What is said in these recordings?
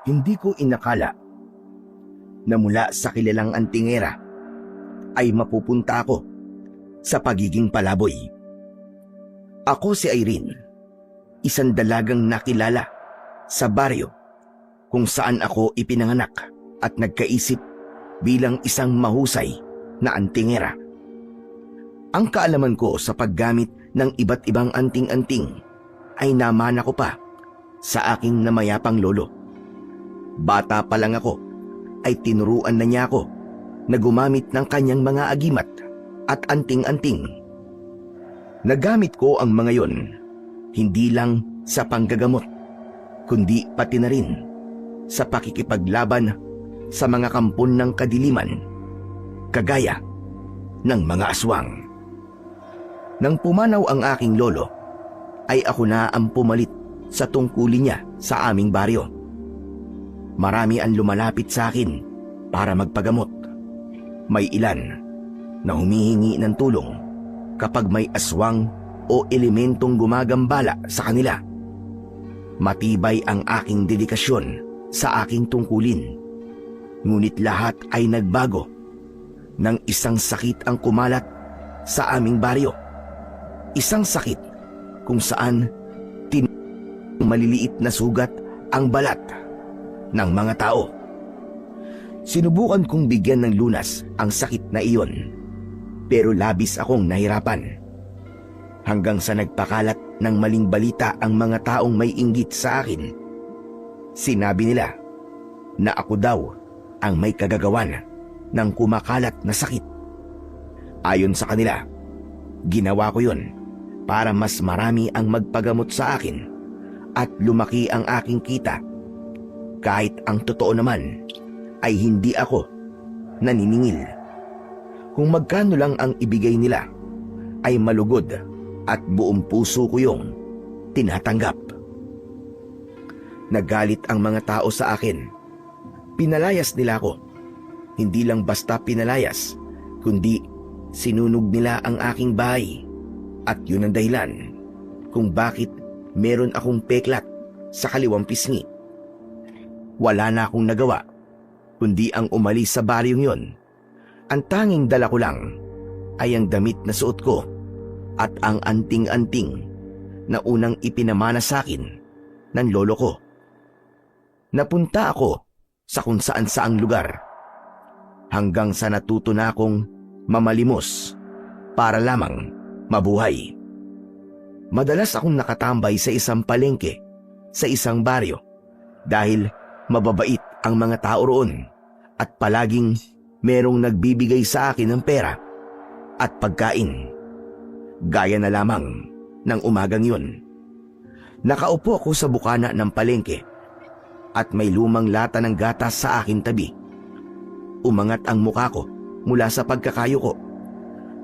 Hindi ko inakala na mula sa kilalang antingera ay mapupunta ako sa pagiging palaboy. Ako si Irene, isang dalagang nakilala sa baryo kung saan ako ipinanganak at nagkaisip bilang isang mahusay na antingera. Ang kaalaman ko sa paggamit ng iba't ibang anting-anting ay namana ko pa sa aking namayapang lolo. Bata pa lang ako ay tinuruan na niya ako na gumamit ng kanyang mga agimat at anting-anting. Nagamit ko ang mga yon hindi lang sa panggagamot, kundi pati na rin sa pakikipaglaban sa mga kampon ng kadiliman, kagaya ng mga aswang. Nang pumanaw ang aking lolo, ay ako na ang pumalit sa tungkulin niya sa aming baryo. Marami ang lumalapit sa akin para magpagamot. May ilan na humihingi ng tulong kapag may aswang o elementong gumagambala sa kanila. Matibay ang aking dedikasyon sa aking tungkulin. Ngunit lahat ay nagbago nang isang sakit ang kumalat sa aming baryo. Isang sakit kung saan maliliit na sugat ang balat ng mga tao. Sinubukan kong bigyan ng lunas ang sakit na iyon, pero labis akong nahirapan. Hanggang sa nagpakalat ng maling balita ang mga taong may inggit sa akin. Sinabi nila na ako daw ang may kagagawan ng kumakalat na sakit. Ayon sa kanila, ginawa ko yon para mas marami ang magpagamot sa akin at lumaki ang aking kita. Kahit ang totoo naman ay hindi ako naniningil. Kung magkano lang ang ibigay nila ay malugod at buong puso ko yung tinatanggap. Nagalit ang mga tao sa akin. Pinalayas nila ako. Hindi lang basta pinalayas, kundi sinunog nila ang aking bahay. At yun ang dahilan kung bakit meron akong peklat sa kaliwang pisngi. Wala na akong nagawa, kundi ang umalis sa baryong yon. Ang tanging dala ko lang ay ang damit na suot ko at ang anting-anting na unang ipinamana sa akin ng lolo ko. Napunta ako sa kung saan-saang lugar hanggang sa natuto na akong mamalimos para lamang mabuhay. Madalas akong nakatambay sa isang palengke sa isang baryo dahil mababait ang mga tao roon at palaging merong nagbibigay sa akin ng pera at pagkain. Gaya na lamang ng umagang yun. Nakaupo ako sa bukana ng palengke at may lumang lata ng gatas sa aking tabi. Umangat ang mukha ko mula sa pagkakayo ko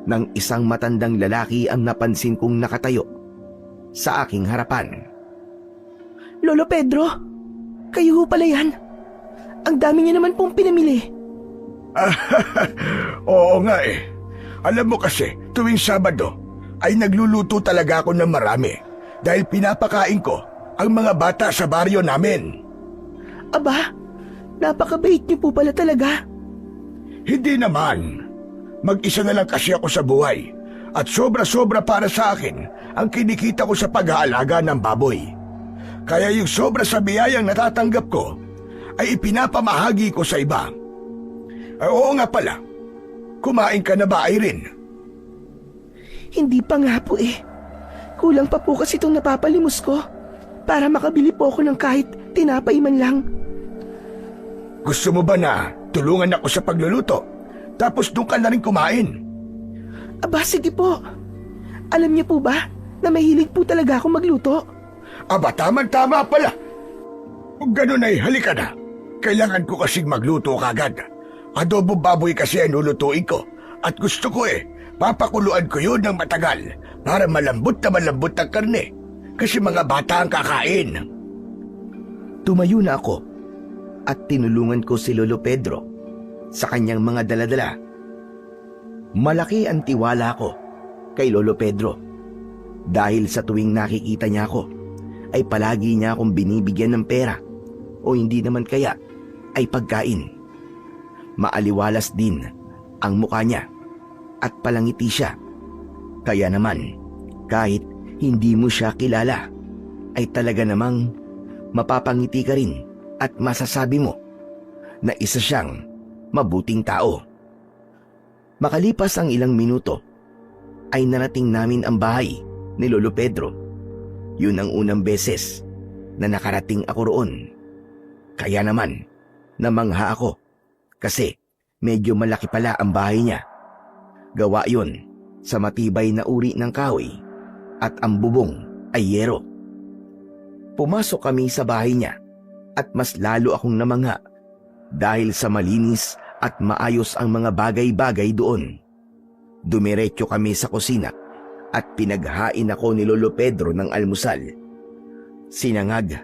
nang isang matandang lalaki ang napansin kong nakatayo sa aking harapan. Lolo Pedro, kayo ho pala yan. Ang dami niyo naman pong pinamili. Oo nga eh. Alam mo kasi, tuwing Sabado ay nagluluto talaga ako ng marami dahil pinapakain ko ang mga bata sa baryo namin. Aba, napakabait niyo po pala talaga. Hindi naman. Mag-isa na lang kasi ako sa buhay at sobra-sobra para sa akin ang kinikita ko sa pag-aalaga ng baboy. Kaya yung sobra sa biyayang natatanggap ko ay ipinapamahagi ko sa iba. Ay, oo nga pala, kumain ka na ba, Irene? Hindi pa nga po eh. Kulang pa po kasi itong napapalimos ko para makabili po ako ng kahit tinapay man lang. Gusto mo ba na tulungan ako sa pagluluto? Tapos doon ka na rin kumain. Aba, sige po. Alam niyo po ba na mahilig po talaga ako magluto? Aba, tama-tama pala. Kung ganun ay halika na. Kailangan ko kasing magluto kagad. Adobo baboy kasi ang lulutuin ko. At gusto ko papakuluan ko yun ng matagal para malambot na malambot ang karne. Kasi mga bata ang kakain. Tumayo na ako at tinulungan ko si Lolo Pedro sa kanyang mga daladala. Malaki ang tiwala ko kay Lolo Pedro dahil sa tuwing nakikita niya ako ay palagi niya akong binibigyan ng pera o hindi naman kaya ay pagkain. Maaliwalas din ang mukha niya at palangiti siya. Kaya naman, kahit hindi mo siya kilala, ay talaga namang mapapangiti ka rin at masasabi mo na isa siyang mabuting tao. Makalipas ang ilang minuto, ay narating namin ang bahay ni Lolo Pedro. Yun ang unang beses na nakarating ako roon. Kaya naman, namangha ako kasi medyo malaki pala ang bahay niya. Gawa yun sa matibay na uri ng kahoy at ang bubong ay yero. Pumasok kami sa bahay niya at mas lalo akong namangha dahil sa malinis at maayos ang mga bagay-bagay doon. Dumiretso kami sa kusina at pinaghain ako ni Lolo Pedro ng almusal. Sinangag,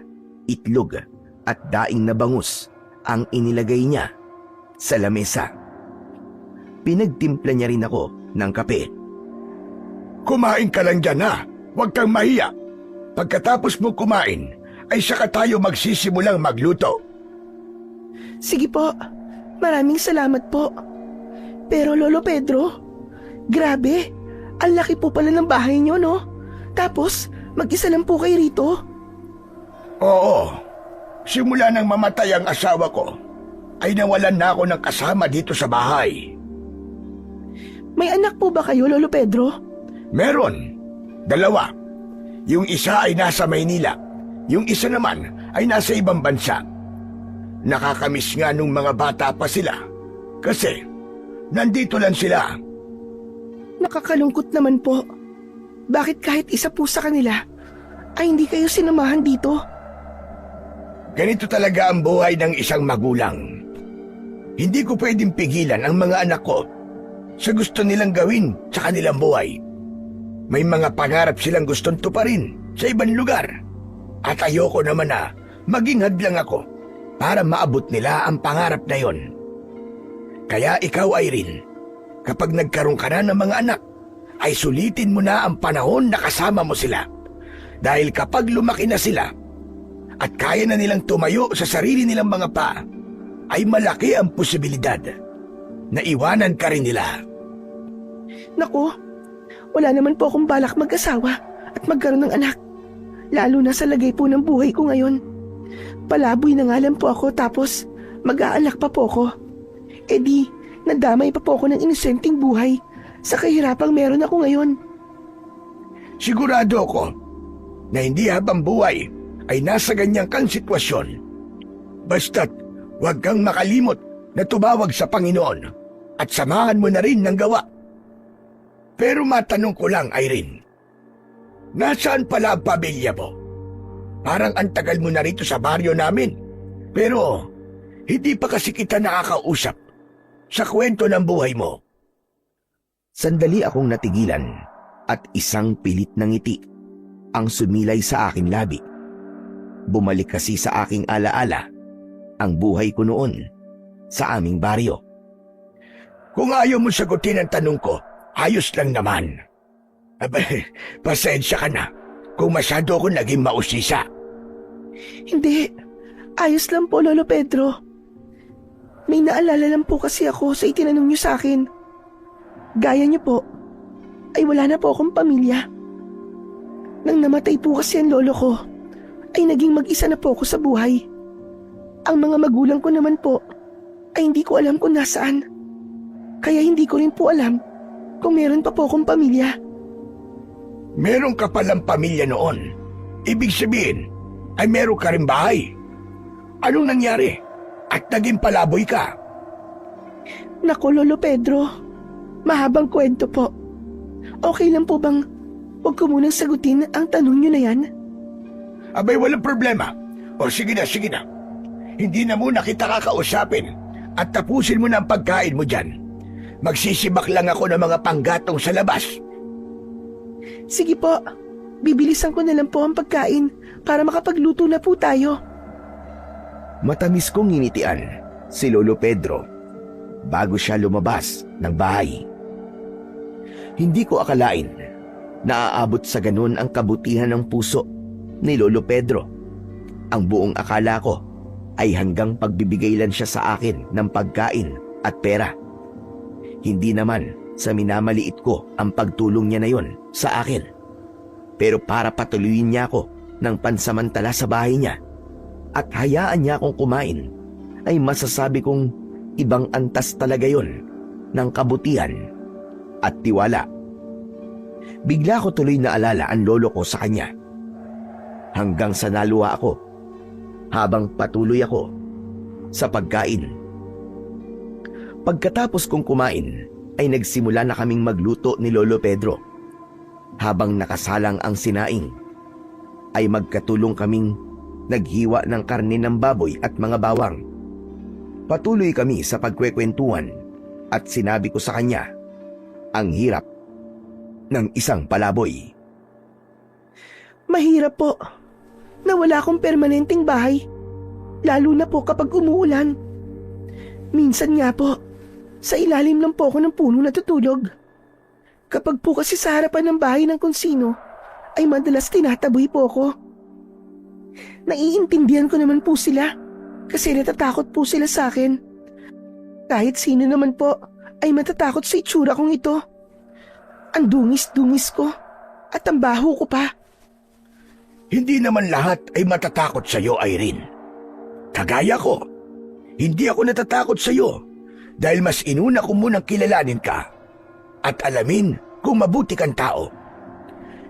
itlog at daing na bangus ang inilagay niya sa lamesa. Pinagtimpla niya rin ako ng kape. Kumain ka lang dyan ha. Huwag kang mahiya. Pagkatapos mo kumain, ay saka tayo magsisimulang magluto. Sige po, maraming salamat po. Pero Lolo Pedro, grabe, ang laki po pala ng bahay niyo, no? Tapos, mag-isa lang po kayo rito? Oo. Simula nang mamatay ang asawa ko, ay nawalan na ako ng kasama dito sa bahay. May anak po ba kayo, Lolo Pedro? Meron. 2. Yung isa ay nasa Maynila. Yung isa naman ay nasa ibang bansa. Nakakamiss nga nung mga bata pa sila. Kasi, nandito lang sila. Nakakalungkot naman po. Bakit kahit isa po sa kanila, ay hindi kayo sinamahan dito? Ganito talaga ang buhay ng isang magulang. Hindi ko pwedeng pigilan ang mga anak ko sa gusto nilang gawin sa kanilang buhay. May mga pangarap silang gustong tuparin sa ibang lugar. At ayoko naman na maging hadlang ako para maabot nila ang pangarap na yon. Kaya ikaw, Irene, kapag nagkaroon ka na ng mga anak, ay sulitin mo na ang panahon na kasama mo sila. Dahil kapag lumaki na sila at kaya na nilang tumayo sa sarili nilang mga paa, ay malaki ang posibilidad na iwanan ka rin nila. Naku, wala naman po akong balak mag-asawa at magkaroon ng anak. Lalo na sa lagay po ng buhay ko ngayon. Palaboy na nga lang po ako tapos mag-aalak pa po ako. E di, nadamay pa po ako ng inosenteng buhay sa kahirapang meron ako ngayon. Sigurado ako na hindi habang buhay ay nasa ganyan kang sitwasyon. Basta't huwag kang makalimot na tumawag sa Panginoon at samahan mo na rin ng gawa. Pero matanong ko lang, Irene, nasaan pala ang pamilya mo? Parang ang tagal mo na rito sa baryo namin. Pero hindi pa kasi kita nakakausap sa kwento ng buhay mo. Sandali akong natigilan at isang pilit na ngiti ang sumilay sa aking labi. Bumalik kasi sa aking alaala ang buhay ko noon sa aming baryo. Kung ayaw mo sagutin ang tanong ko, ayos lang naman. Abay, pasensya ka na kung masyado ako naging mausisa. Hindi, ayos lang po, Lolo Pedro. May naalala lang po kasi ako sa itinanong niyo sa akin. Gaya niyo po, ay wala na po akong pamilya. Nang namatay po kasi ang lolo ko, ay naging mag-isa na po ako sa buhay. Ang mga magulang ko naman po, ay hindi ko alam kung nasaan. Kaya hindi ko rin po alam kung meron pa po akong pamilya. Meron ka palang pamilya noon. Ibig sabihin, ay meron ka rin bahay. Anong nangyari? At naging palaboy ka? Naku, Lolo Pedro, mahabang kwento po. Okay lang po bang huwag ko munang sagutin ang tanong niyo na yan? Abay, walang problema. O sige na, sige na. Hindi na muna kita kakausapin at tapusin mo na ang pagkain mo dyan. Magsisibak lang ako ng mga panggatong sa labas. Sige po, bibilisan ko na lang po ang pagkain para makapagluto na po tayo. Matamis kong nginitian si Lolo Pedro bago siya lumabas ng bahay. Hindi ko akalain na aabot sa ganun ang kabutihan ng puso ni Lolo Pedro. Ang buong akala ko ay hanggang pagbibigay lang siya sa akin ng pagkain at pera. Hindi naman sa minamaliit ko ang pagtulong niya na yon sa akin. Pero para patuloyin niya ako ng pansamantala sa bahay niya at hayaan niya akong kumain, ay masasabi kong ibang antas talaga yon ng kabutihan at tiwala. Bigla ko tuloy naalala ang lolo ko sa kanya. Hanggang sa naluwa ako habang patuloy ako sa pagkain. Pagkatapos kong kumain ay nagsimula na kaming magluto ni Lolo Pedro. Habang nakasalang ang sinaing ay magkatulong kaming naghiwa ng karne ng baboy at mga bawang. Patuloy kami sa pagkwekwentuhan at sinabi ko sa kanya ang hirap ng isang palaboy. Mahirap po na wala akong permanenteng bahay, lalo na po kapag umuulan. Minsan nga po, sa ilalim lang po ako ng puno natutulog. Kapag po kasi sa harapan ng bahay ng konsino, ay madalas tinataboy po ako. Naiintindihan ko naman po sila kasi natatakot po sila sa akin. Kahit sino naman po ay matatakot sa itsura kong ito. Ang dungis-dungis ko at ang baho ko pa. Hindi naman lahat ay matatakot sa iyo, Irene. Kagaya ko, hindi ako natatakot sa iyo dahil mas inuna ko munang kilalanin ka at alamin kung mabuti kang tao.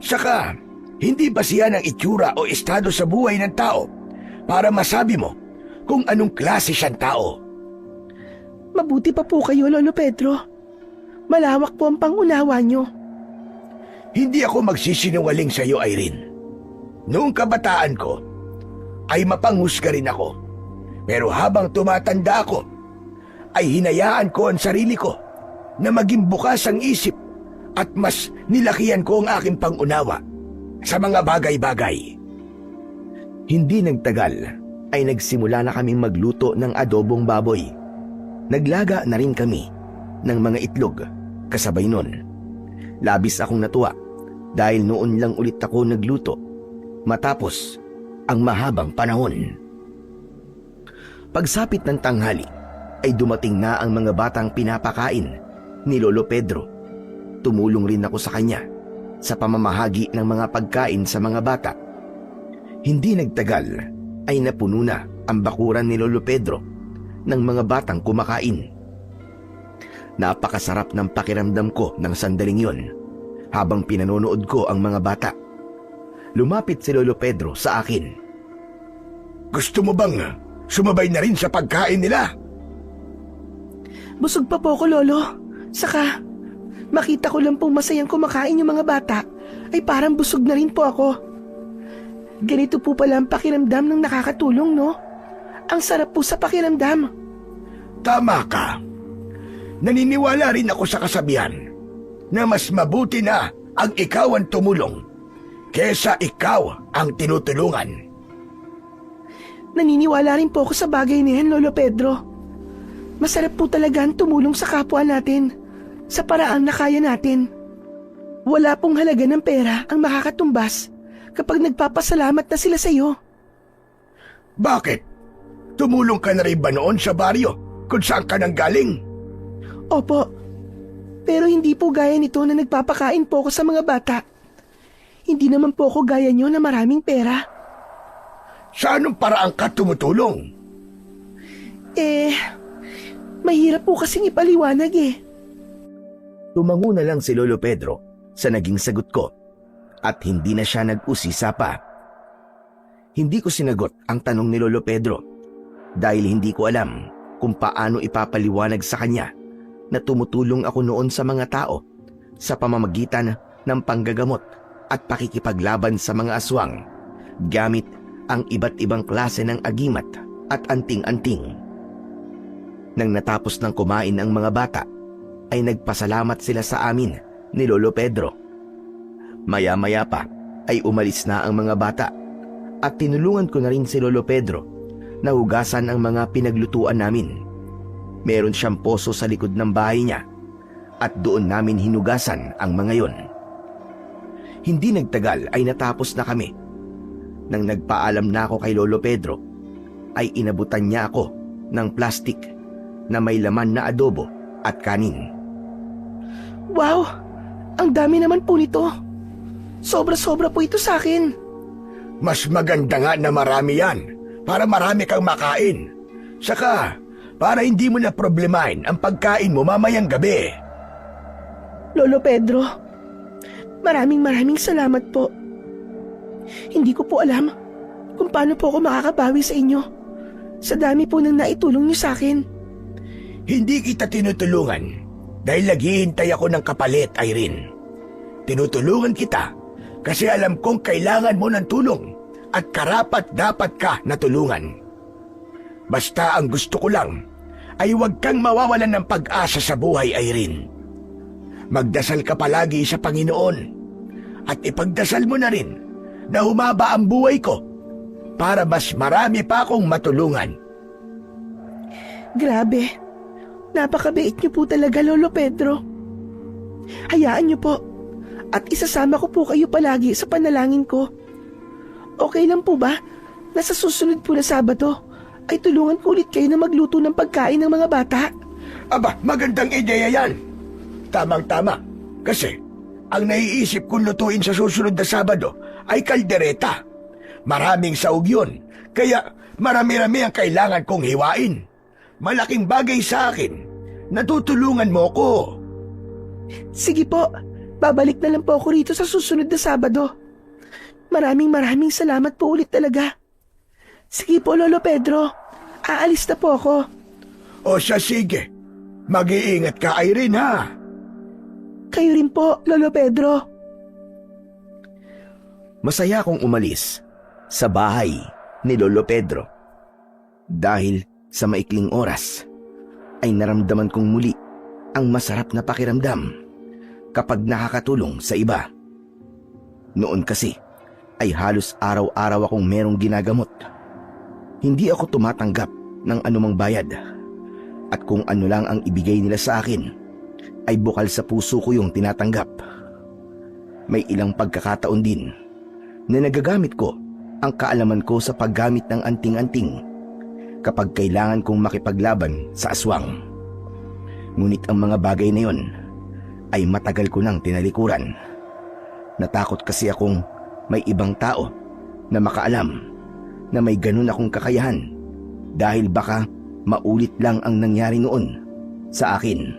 Saka, hindi basihan ang itsura o estado sa buhay ng tao para masabi mo kung anong klase siyang tao. Mabuti pa po kayo, Lolo Pedro. Malawak po ang pangunawa nyo. Hindi ako magsisinungaling sa iyo, Irene. Noong kabataan ko, ay mapanghusga rin ako. Pero habang tumatanda ako, ay hinayaan ko ang sarili ko na maging bukas ang isip at mas nilakihan ko ang aking pangunawa sa mga bagay-bagay. Hindi nagtagal ay nagsimula na kaming magluto ng adobong baboy. Naglaga na rin kami ng mga itlog kasabay nun. Labis akong natuwa dahil noon lang ulit ako nagluto matapos ang mahabang panahon. Pagsapit ng tanghali ay dumating na ang mga batang pinapakain ni Lolo Pedro. Tumulong rin ako sa kanya sa pamamahagi ng mga pagkain sa mga bata. Hindi nagtagal ay napuno na ang bakuran ni Lolo Pedro ng mga batang kumakain. Napakasarap ng pakiramdam ko ng sandaling yon habang pinanonood ko ang mga bata. Lumapit si Lolo Pedro sa akin. Gusto mo bang sumabay na rin sa pagkain nila? Busog pa po ako, Lolo. Saka, makita ko lang pong masayang kumakain yung mga bata, ay parang busog na rin po ako. Ganito po pala ang pakiramdam ng nakakatulong, no? Ang sarap po sa pakiramdam. Tama ka. Naniniwala rin ako sa kasabihan na mas mabuti na ang ikaw ang tumulong kesa ikaw ang tinutulungan. Naniniwala rin po ako sa bagay na yan, Lolo Pedro. Masarap po talaga ang tumulong sa kapwa natin sa paraan na kaya natin. Wala pong halaga ng pera ang makakatumbas kapag nagpapasalamat na sila sa iyo. Bakit? Tumulong ka na rin ba noon sa baryo kung saan ka nang galing? Opo, pero hindi po gaya nito na nagpapakain po ako sa mga bata. Hindi naman po ako gaya nyo na maraming pera. Sa anong paraan ka tumutulong? Mahirap po kasing ipaliwanag eh. Tumango na lang si Lolo Pedro sa naging sagot ko at hindi na siya nag-usisa pa. Hindi ko sinagot ang tanong ni Lolo Pedro dahil hindi ko alam kung paano ipapaliwanag sa kanya na tumutulong ako noon sa mga tao sa pamamagitan ng panggagamot at pakikipaglaban sa mga aswang gamit ang iba't ibang klase ng agimat at anting-anting. Nang natapos ng kumain ang mga bata, ay nagpasalamat sila sa amin ni Lolo Pedro. Maya-maya pa ay umalis na ang mga bata at tinulungan ko na rin si Lolo Pedro na hugasan ang mga pinaglutuan namin. Meron siyang poso sa likod ng bahay niya at doon namin hinugasan ang mga yon. Hindi nagtagal ay natapos na kami. Nang nagpaalam na ako kay Lolo Pedro, ay inabutan niya ako ng plastik na may laman na adobo at kanin. Wow! Ang dami naman po nito. Sobra-sobra po ito sa akin. Mas maganda nga na marami yan para marami kang makain. Saka, para hindi mo na problemahin ang pagkain mo mamayang gabi. Lolo Pedro, maraming salamat po. Hindi ko po alam kung paano po ako makakabawi sa inyo. Sa dami po ng naitulong niyo sa akin. Hindi kita tinutulungan dahil naghihintay ako ng kapalit, Irene. Tinutulungan kita kasi alam kong kailangan mo ng tulong at karapat-dapat ka na tulungan. Basta ang gusto ko lang ay huwag kang mawawalan ng pag-asa sa buhay, Irene. Magdasal ka palagi sa Panginoon at ipagdasal mo na rin na humaba ang buhay ko para mas marami pa akong matulungan. Grabe, napakabait niyo po talaga, Lolo Pedro. Hayaan niyo po at isasama ko po kayo palagi sa panalangin ko. Okay lang po ba na sa susunod po na Sabado ay tulungan ko ulit kayo na magluto ng pagkain ng mga bata? Aba, magandang ideya yan. Tamang-tama. Kasi, ang naiisip kong lutuin sa susunod na Sabado ay kaldereta. Maraming saog yun, kaya marami-rami ang kailangan kong hiwain. Malaking bagay sa akin. Natutulungan mo ko. Sige po, babalik na lang po ako rito sa susunod na Sabado. Maraming salamat po ulit talaga. Sige po, Lolo Pedro. Aalis na po ako. O siya, sige. Mag-iingat ka, Irene, ha? Kayo rin po, Lolo Pedro. Masaya akong umalis sa bahay ni Lolo Pedro. Dahil sa maikling oras ay naramdaman kong muli ang masarap na pakiramdam kapag nakakatulong sa iba. Noon kasi ay halos araw-araw akong merong ginagamot. Hindi ako tumatanggap ng anumang bayad at kung ano lang ang ibigay nila sa akin ay bukal sa puso ko yung tinatanggap. May ilang pagkakataon din na nagagamit ko ang kaalaman ko sa paggamit ng anting-anting kapag kailangan kong makipaglaban sa aswang. Ngunit ang mga bagay na yon ay matagal ko nang tinalikuran. Natakot kasi akong may ibang tao na makaalam na may ganun akong kakayahan dahil baka maulit lang ang nangyari noon sa akin.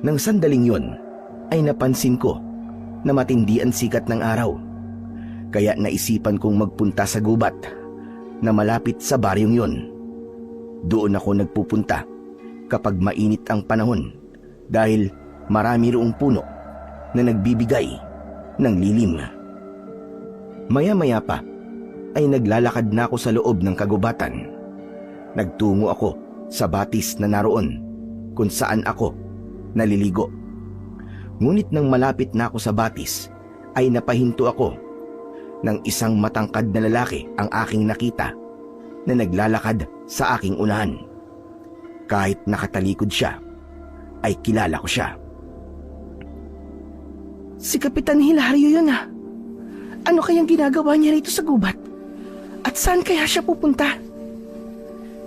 Nang sandaling yon ay napansin ko na matindi ang sikat ng araw. Kaya naisipan kong magpunta sa gubat na malapit sa baryong yon. Doon ako nagpupunta kapag mainit ang panahon dahil marami roong puno na nagbibigay ng lilim. Maya-maya pa ay naglalakad na ako sa loob ng kagubatan. Nagtungo ako sa batis na naroon kung saan ako naliligo. Ngunit nang malapit na ako sa batis ay napahinto ako nang isang matangkad na lalaki ang aking nakita na naglalakad sa aking unahan. Kahit nakatalikod siya, ay kilala ko siya. Si Kapitan Hilario yun ah. Ano kayang ginagawa niya rito sa gubat? At saan kaya siya pupunta?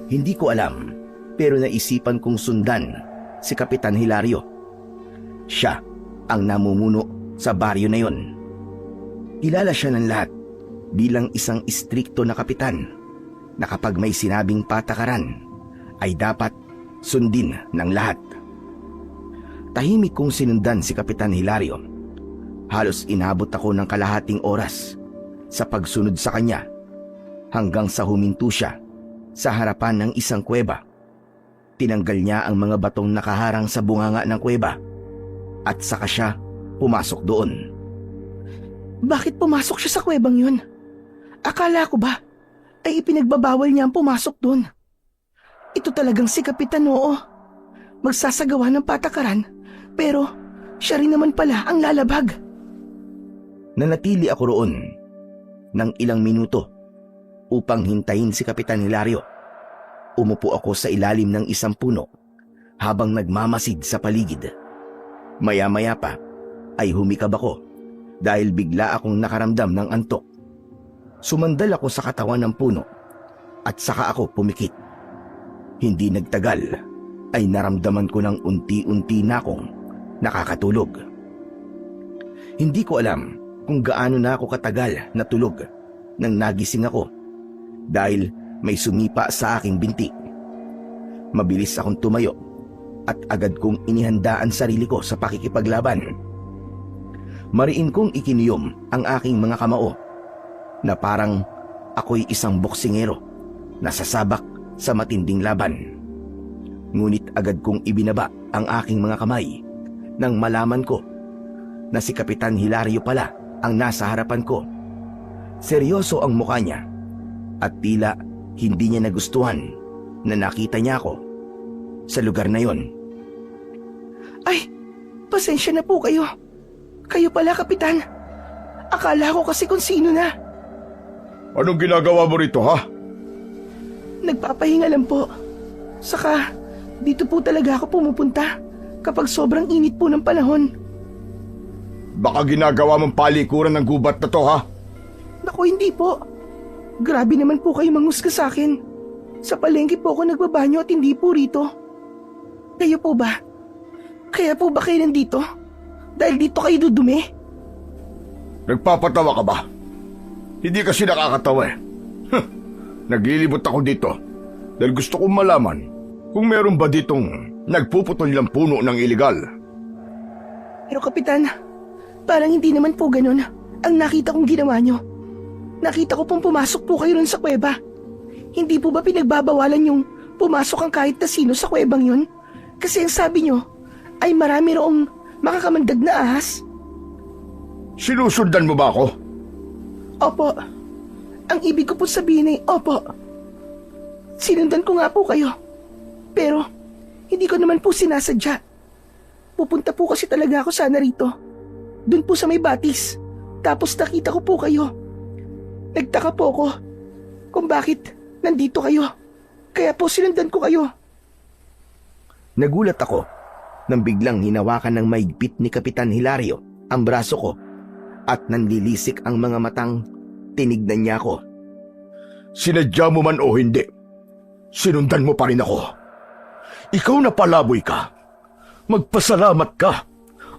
Hindi ko alam, pero naisipan kong sundan si Kapitan Hilario. Siya ang namumuno sa baryo na yon. Kilala siya ng lahat bilang isang istrikto na kapitan na kapag may sinabing patakaran ay dapat sundin ng lahat. Tahimik kong sinundan si Kapitan Hilario. Halos inabot ako ng kalahating oras sa pagsunod sa kanya hanggang sa huminto siya sa harapan ng isang kuweba. Tinanggal niya ang mga batong nakaharang sa bunganga ng kuweba at saka siya pumasok doon. Bakit pumasok siya sa kuwebang yun? Akala ko ba ay ipinagbabawal niya ang pumasok doon? Ito talagang si Kapitan, oo. Magsasagawa ng patakaran pero siya rin naman pala ang lalabag. Nanatili ako roon ng ilang minuto upang hintayin si Kapitan Hilario. Umupo ako sa ilalim ng isang puno habang nagmamasid sa paligid. Maya-maya pa ay humikab ako dahil bigla akong nakaramdam ng antok. Sumandal ako sa katawan ng puno at saka ako pumikit. Hindi nagtagal ay naramdaman ko ng unti-unti na akong nakakatulog. Hindi ko alam kung gaano na ako katagal natulog nang nagising ako dahil may sumipa sa aking binti. Mabilis akong tumayo at agad kong inihandaan sarili ko sa pakikipaglaban. Mariin kong ikiniyom ang aking mga kamao na parang ako'y isang boksingero na sasabak sa matinding laban. Ngunit agad kong ibinaba ang aking mga kamay nang malaman ko na si Kapitan Hilario pala ang nasa harapan ko. Seryoso ang mukha niya at tila hindi niya nagustuhan na nakita niya ako sa lugar na yon. Ay, pasensya na po kayo. Kayo pala, Kapitan. Akala ko kasi kung sino na. Anong ginagawa mo rito, ha? Nagpapahinga lang po. Saka, dito po talaga ako pumupunta kapag sobrang init po ng panahon. Baka ginagawa mong palikuran ng gubat na to, ha? Naku, hindi po. Grabe naman po kayo manghusga sa akin. Sa palengke po ako nagbabanyo at hindi po rito. Kayo po ba? Kaya po ba kayo nandito? Dahil dito kayo dudumi? Nagpapatawa ka ba? Hindi kasi nakakatawa eh. Naglilibot ako dito dahil gusto kong malaman kung meron ba ditong nagpuputol ng puno ng iligal. Pero Kapitan, parang hindi naman po ganun ang nakita kong ginawa nyo. Nakita ko pong pumasok po kayo ron sa kuweba. Hindi po ba pinagbabawalan yung pumasok ang kahit na sino sa kuwebang yun? Kasi ang sabi nyo ay marami roong makakamandag na ahas. Sinusundan mo ba ako? Opo. Ang ibig ko po sabihin ay opo. Sinundan ko nga po kayo. Pero hindi ko naman po sinasadya. Pupunta po kasi talaga ako sana rito. Doon po sa may batis. Tapos nakita ko po kayo. Nagtaka po ako kung bakit nandito kayo. Kaya po sinundan ko kayo. Nagulat ako nang biglang hinawakan ng maigpit ni Kapitan Hilario ang braso ko at nanlilisik ang mga matang tinignan niya ako. Sinadya mo man o hindi, sinundan mo pa rin ako. Ikaw na palaboy ka. Magpasalamat ka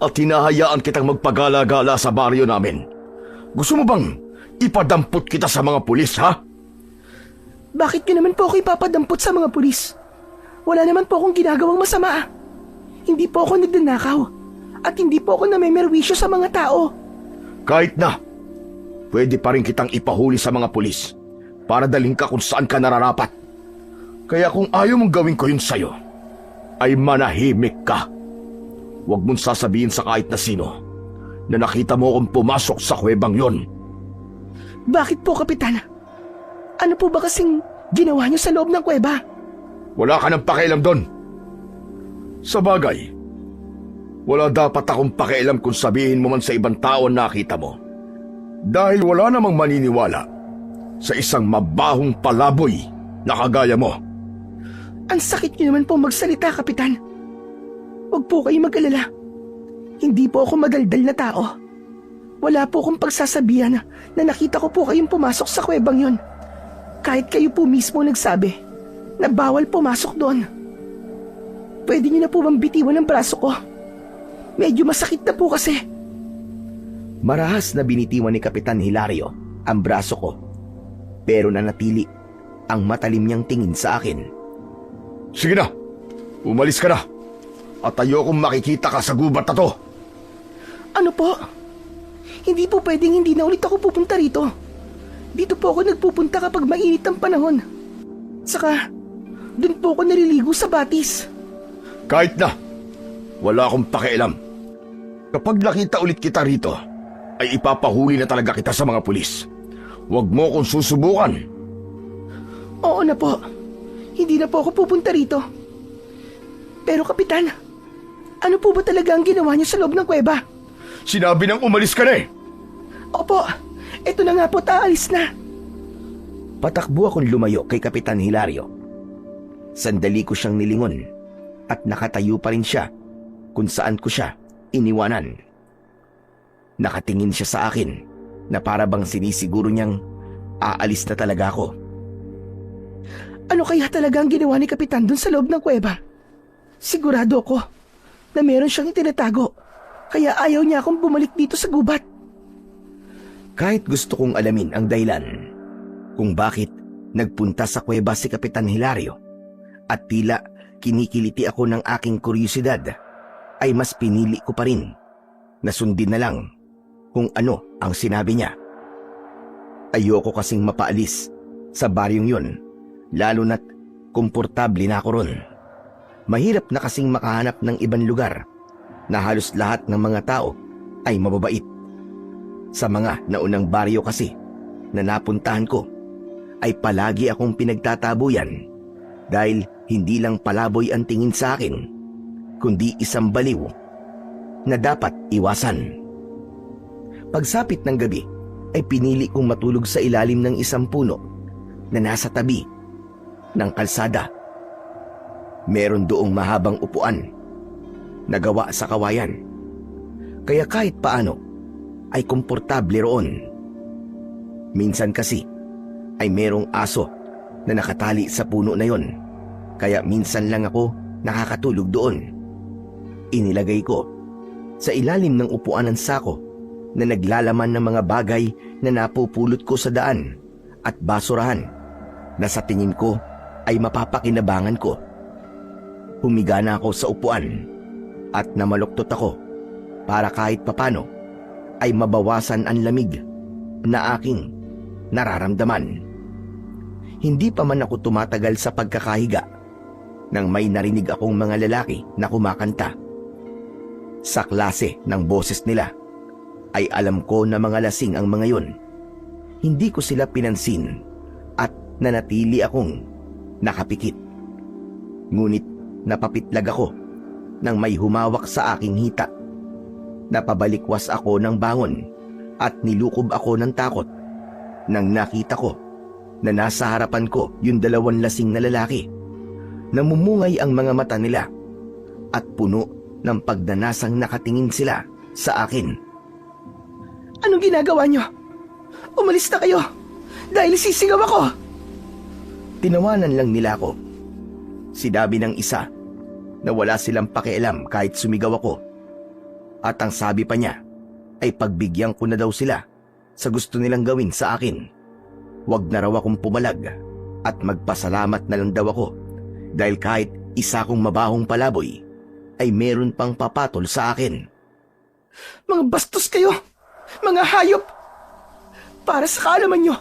at hinahayaan kitang magpagala-gala sa baryo namin. Gusto mo bang ipadampot kita sa mga pulis, ha? Bakit nyo naman po ako ipapadampot sa mga pulis? Wala naman po akong ginagawang masama. Hindi po ako nagnanakaw at hindi po ako namemerwisyo sa mga tao. Kahit na, pwede pa rin kitang ipahuli sa mga pulis para dalhin ka kung saan ka nararapat. Kaya kung ayaw mong gawin ko yun sa'yo, ay manahimik ka. Huwag mong sasabihin sa kahit na sino na nakita mo akong pumasok sa kuwebang yon. Bakit po, Kapitan? Ano po ba kasing ginawa niyo sa loob ng kuweba? Wala ka nang pakialam doon. Sa bagay, wala dapat akong pakialam kung sabihin mo man sa ibang tao na nakita mo. Dahil wala namang maniniwala sa isang mabahong palaboy na kagaya mo. Ang sakit niyo naman po magsalita, Kapitan. Huwag po kayo mag-alala. Hindi po ako madaldal na tao. Wala po akong pagsasabihan na nakita ko po kayong pumasok sa kuwebang yon. Kahit kayo po mismo nagsabi na bawal pumasok doon. Pwede niyo na po bang bitiwan ang braso ko? Medyo masakit na po kasi. Marahas na binitiwan ni Kapitan Hilario ang braso ko, pero nanatili ang matalim niyang tingin sa akin. Sige na, umalis ka na. At ayokong makikita ka sa gubat na to. Ano po? Hindi po pwedeng hindi na ulit ako pupunta rito. Dito po ako nagpupunta kapag mainit ang panahon. Saka, dun po ako naliligo sa batis. Kahit na, wala akong pakialam. Kapag nakita ulit kita rito, ay ipapahuli na talaga kita sa mga pulis. Huwag mo akong susubukan. Oo na po. Hindi na po ako pupunta rito. Pero Kapitan, ano po ba talaga ang ginawa niyo sa loob ng kuweba? Sinabi nang umalis ka na eh. Opo, eto na nga po, aalis na. Patakbo akong lumayo kay Kapitan Hilario. Sandali ko siyang nilingon at nakatayo pa rin siya kung saan ko siya iniwanan. Nakatingin siya sa akin na para bang sinisiguro niyang aalis na talaga ako. Ano kaya talaga ang ginawa ni Kapitan dun sa loob ng kuweba? Sigurado ako na meron siyang itinatago, kaya ayaw niya akong bumalik dito sa gubat. Kahit gusto kong alamin ang dahilan kung bakit nagpunta sa kuweba si Kapitan Hilario at tila kinikiliti ako ng aking kuryosidad, ay mas pinili ko pa rin na sundin na lang kung ano ang sinabi niya. Ayoko kasing mapaalis sa baryong yun, lalo na't komportable na ako ron. Mahirap na kasing makahanap ng ibang lugar na halos lahat ng mga tao ay mababait. Sa mga naunang baryo kasi na napuntahan ko, ay palagi akong pinagtatabuyan dahil hindi lang palaboy ang tingin sa akin, kundi isang baliw na dapat iwasan. Pagsapit ng gabi ay pinili kong matulog sa ilalim ng isang puno na nasa tabi ng kalsada. Meron doong mahabang upuan na gawa sa kawayan, kaya kahit paano ay komportable roon. Minsan kasi ay merong aso na nakatali sa puno na yon, kaya minsan lang ako nakakatulog doon. Inilagay ko sa ilalim ng upuan ng sako na naglalaman ng mga bagay na napupulot ko sa daan at basurahan na sa tingin ko ay mapapakinabangan ko. Humiga na ako sa upuan at namaluktot ako para kahit papano ay mabawasan ang lamig na aking nararamdaman. Hindi pa man ako tumatagal sa pagkakahiga nang may narinig akong mga lalaki na kumakanta. Sa klase ng boses nila ay alam ko na mga lasing ang mga yon. Hindi ko sila pinansin at nanatili akong nakapikit. Ngunit napapitlag ako nang may humawak sa aking hita. Napabalikwas ako ng bangon at nilukob ako ng takot nang nakita ko na nasa harapan ko yung dalawang lasing na lalaki. Namumungay ang mga mata nila at puno ng pagnanasang nakatingin sila sa akin. Anong ginagawa niyo? Umalis na kayo dahil sisigaw ako. Tinawanan lang nila ako. Sinabi ng isa na wala silang pakialam kahit sumigaw ako. At ang sabi pa niya ay pagbigyan ko na daw sila sa gusto nilang gawin sa akin. Huwag na raw akong pumalag at magpasalamat na lang daw ako dahil kahit isa kong mabahong palaboy ay meron pang papatol sa akin. Mga bastos kayo! Mga hayop! Para sa kaalaman nyo,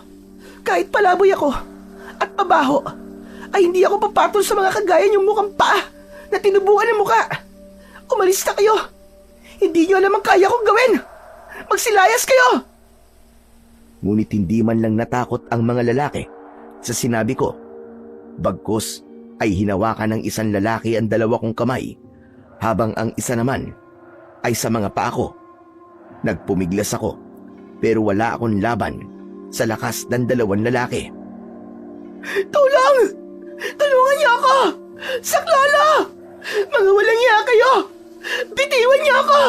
kahit palaboy ako at pabaho, ay hindi ako papatol sa mga kagaya niyong mukhang paa na tinubuan ng muka. Umalis na kayo! Hindi nyo alam ang kaya kong gawin! Magsilayas kayo! Ngunit hindi man lang natakot ang mga lalaki sa sinabi ko. Bagkus ay hinawakan ng isang lalaki ang dalawa kong kamay, habang ang isa naman ay sa mga paa ko. Nagpumiglas ako, pero wala akong laban sa lakas ng dalawang lalaki. Tulong! Tulungan niyo ako! Saklolo! Mga walang iya kayo! Bitiwan niyo ako!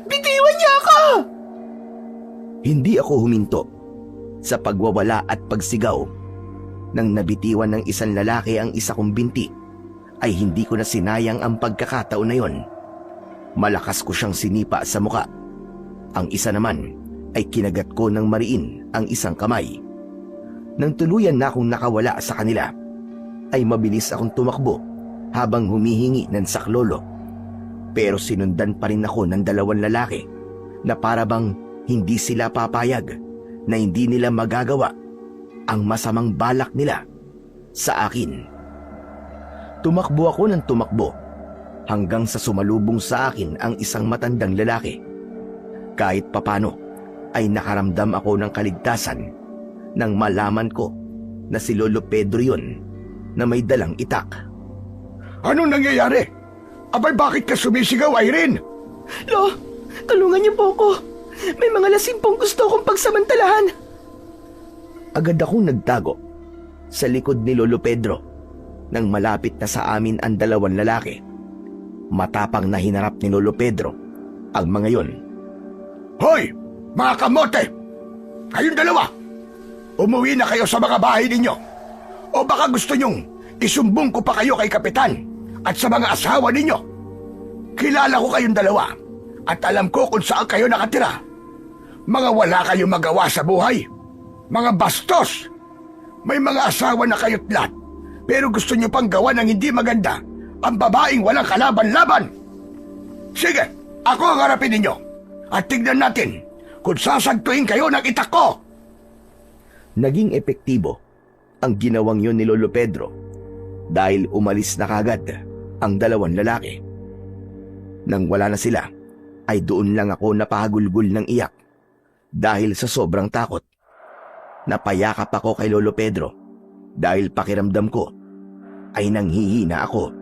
Bitiwan niyo ako! Hindi ako huminto sa pagwawala at pagsigaw. Nang nabitiwan ng isang lalaki ang isa kong binti, ay hindi ko na sinayang ang pagkakataon na yon. Malakas ko siyang sinipa sa muka. Ang isa naman ay kinagat ko ng mariin ang isang kamay. Nang tuluyan na akong nakawala sa kanila, ay mabilis akong tumakbo habang humihingi ng saklolo. Pero sinundan pa rin ako ng dalawang lalaki na para bang hindi sila papayag na hindi nila magagawa ang masamang balak nila sa akin. Tumakbo ako ng tumakbo hanggang sa sumalubong sa akin ang isang matandang lalaki. Kahit papano ay nakaramdam ako ng kaligtasan nang malaman ko na si Lolo Pedro yun na may dalang itak. Anong nangyayari? Abay, bakit ka sumisigaw, Irene? Lo, tulungan niyo po ako. May mga lasing pong gusto kong pagsamantalahan. Agad akong nagtago sa likod ni Lolo Pedro nang malapit na sa amin ang dalawang lalaki. Matapang na hinarap ni Lolo Pedro ang mga yon. Hoy! Mga kamote! Kayong dalawa! Umuwi na kayo sa mga bahay ninyo! O baka gusto nyong isumbong ko pa kayo kay Kapitan at sa mga asawa ninyo? Kilala ko kayong dalawa at alam ko kung saan kayo nakatira. Mga wala kayong magawa sa buhay. Mga bastos! May mga asawa na kayo't lahat, pero gusto nyo pang gawa ng hindi maganda ang babaeng walang kalaban-laban. Sige, ako ang harapin ninyo at tignan natin kung sasagtuin kayo ng itak ko. Naging epektibo ang ginawang yun ni Lolo Pedro dahil umalis na kagad ang dalawang lalaki. Nang wala na sila, ay doon lang ako napahagulgul ng iyak dahil sa sobrang takot. Napayakap ako kay Lolo Pedro dahil pakiramdam ko ay nanghihina ako.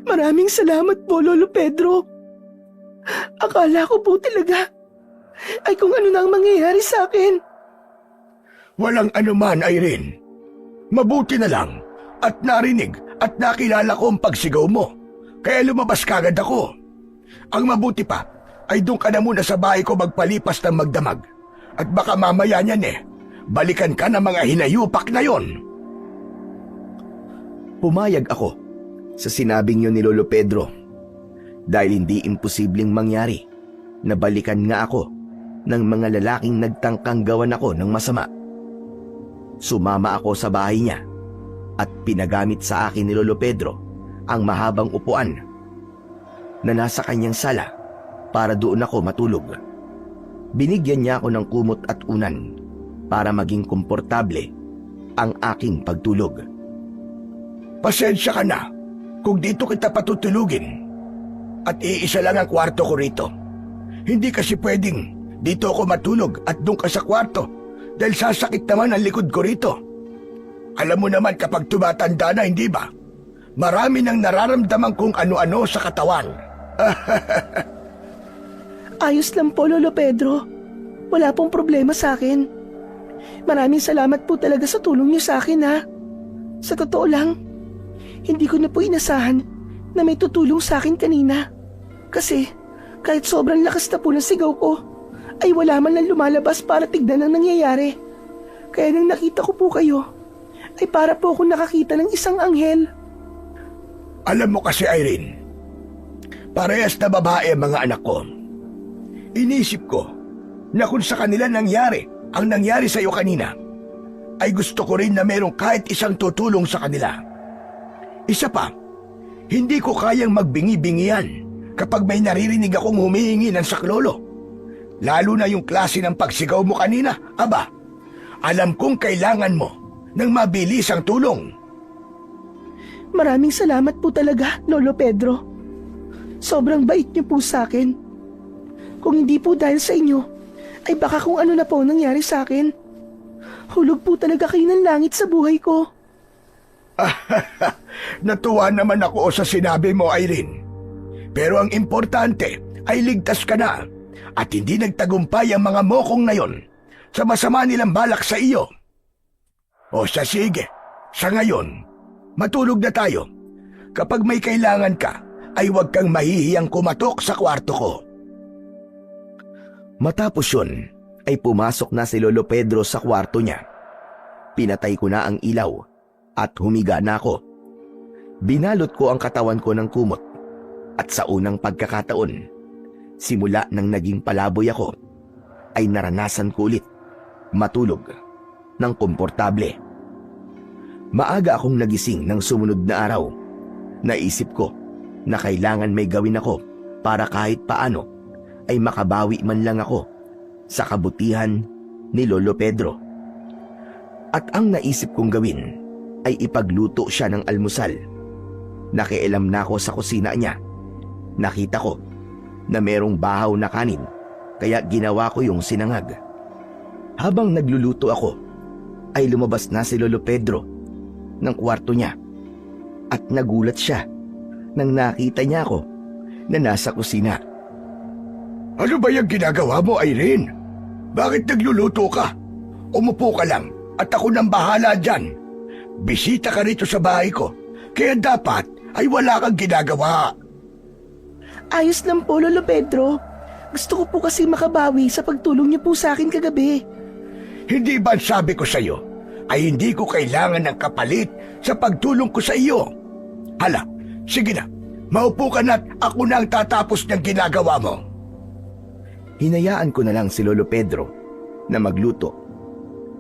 Maraming salamat po, Lolo Pedro. Akala ko po talaga ay kung ano na ang mangyayari sa akin. Walang anuman, Irene. Mabuti na lang at narinig at nakilala ko ang pagsigaw mo. Kaya lumabas kagad ako. Ang mabuti pa ay doon ka na muna sa bahay ko magpalipas ng magdamag. At baka mamaya niyan balikan ka ng mga hinayupak na yon. Pumayag ako sa sinabing yun ni Lolo Pedro dahil hindi imposibleng mangyari na balikan nga ako ng mga lalaking nagtangkang gawan ako ng masama. Sumama ako sa bahay niya at pinagamit sa akin ni Lolo Pedro ang mahabang upuan na nasa kanyang sala para doon ako matulog. Binigyan niya ako ng kumot at unan para maging komportable ang aking pagtulog. Pasensya ka na kung dito kita patutulugin. At iisa lang ang kwarto ko rito. Hindi kasi pwedeng dito ako matulog at doon ka sa kwarto dahil sasakit naman ang likod ko rito. Alam mo naman kapag tumatanda na, hindi ba? Marami nang nararamdaman kung ano-ano sa katawan. Ayos lang po, Lolo Pedro. Wala pong problema sa akin. Maraming salamat po talaga sa tulong niyo sa akin, ha. Sa totoo lang, hindi ko na po inasahan na may tutulong sa akin kanina. Kasi kahit sobrang lakas na po ng sigaw ko, ay wala man lang lumalabas para tignan ang nangyayari. Kaya nang nakita ko po kayo, ay para po ako nakakita ng isang anghel. Alam mo kasi, Irene, parehas na babae ang mga anak ko. Inisip ko na kung sa kanila nangyari ang nangyari sa iyo kanina, ay gusto ko rin na merong kahit isang tutulong sa kanila. Isa pa, hindi ko kayang magbingi-bingian kapag may naririnig akong humihingi ng saklolo. Lalo na yung klase ng pagsigaw mo kanina. Aba, alam kong kailangan mo ng mabilis ang tulong. Maraming salamat po talaga, Lolo Pedro. Sobrang bait niyo po sa akin. Kung hindi po dahil sa inyo, ay baka kung ano na po nangyari sa akin. Hulog po talaga kayo ng langit sa buhay ko. Natuwa naman ako sa sinabi mo, Irene. Pero ang importante ay ligtas ka na at hindi nagtagumpay ang mga mokong na yon sa masama nilang balak sa iyo. O sige, sa ngayon, matulog na tayo. Kapag may kailangan ka, ay huwag kang mahihiyang kumatok sa kwarto ko. Matapos yun, ay pumasok na si Lolo Pedro sa kwarto niya. Pinatay ko na ang ilaw at humiga na ako. Binalot ko ang katawan ko ng kumot at sa unang pagkakataon, simula nang naging palaboy ako, ay naranasan ko ulit matulog ng komportable. Maaga akong nagising ng sumunod na araw. Naisip ko na kailangan may gawin ako para kahit paano ay makabawi man lang ako sa kabutihan ni Lolo Pedro. At ang naisip kong gawin ay ipagluto siya ng almusal. Nakialam na ako sa kusina niya. Nakita ko na merong bahaw na kanin kaya ginawa ko yung sinangag. Habang nagluluto ako ay lumabas na si Lolo Pedro ng kwarto niya at nagulat siya nang nakita niya ako na nasa kusina. Ano ba yung ginagawa mo, Irene? Bakit nagluluto ka? Umupo ka lang at ako nang bahala dyan. Bisita ka rito sa bahay ko, kaya dapat ay wala kang ginagawa. Ayos lang po, Lolo Pedro. Gusto ko po kasi makabawi sa pagtulong niyo po sa akin kagabi. Hindi ba sabi ko sa'yo, ay hindi ko kailangan ng kapalit sa pagtulong ko sa iyo. Hala, sige na, maupo ka na't ako na ang tatapos ng ginagawa mo. Hinayaan ko na lang si Lolo Pedro na magluto.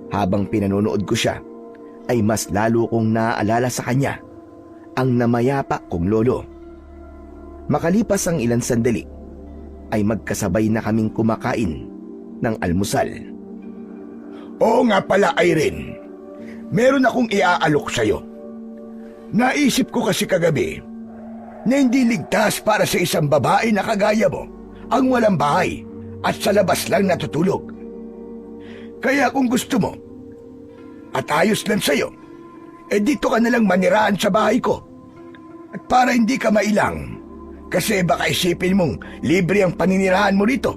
Habang pinanonood ko siya, ay mas lalo kong naaalala sa kanya ang namayapa kong lolo. Makalipas ang ilang sandali, ay magkasabay na kaming kumakain ng almusal. Oo nga pala, Irene. Meron akong iaalok sa'yo. Naisip ko kasi kagabi na hindi ligtas para sa isang babae na kagaya mo ang walang bahay at sa labas lang natutulog. Kaya kung gusto mo at ayos lang sa'yo, dito ka nalang maniraan sa bahay ko. At para hindi ka mailang, kasi baka isipin mong libre ang paninirahan mo rito,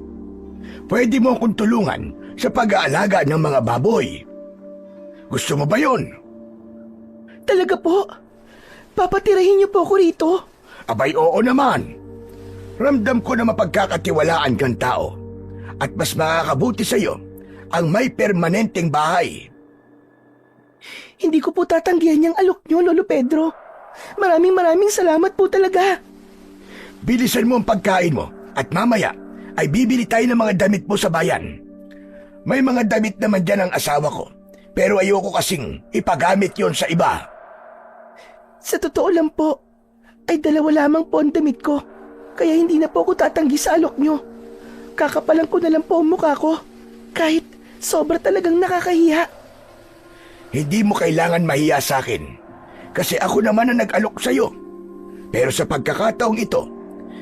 pwede mo akong tulungan sa pag-aalaga ng mga baboy. Gusto mo ba yon? Talaga po? Papatirahin niyo po ako rito? Abay, oo naman. Ramdam ko na mapagkakatiwalaan kang tao at mas makakabuti sa'yo ang may permanenteng bahay. Hindi ko po tatanggihan yung alok niyo, Lolo Pedro. Maraming salamat po talaga. Bilisan mo ang pagkain mo at mamaya ay bibili tayo ng mga damit mo sa bayan. May mga damit naman dyan ang asawa ko, pero ayoko kasing ipagamit yon sa iba. Sa totoo lang po, ay dalawa lamang po ang damit ko. Kaya hindi na po ako tatanggi sa alok niyo. Kakapalan ko na lang po ang mukha ko. Kahit sobra talagang nakakahiya. Hindi mo kailangan mahiya sa akin, kasi ako naman ang nag-alok sa'yo. Pero sa pagkakataong ito,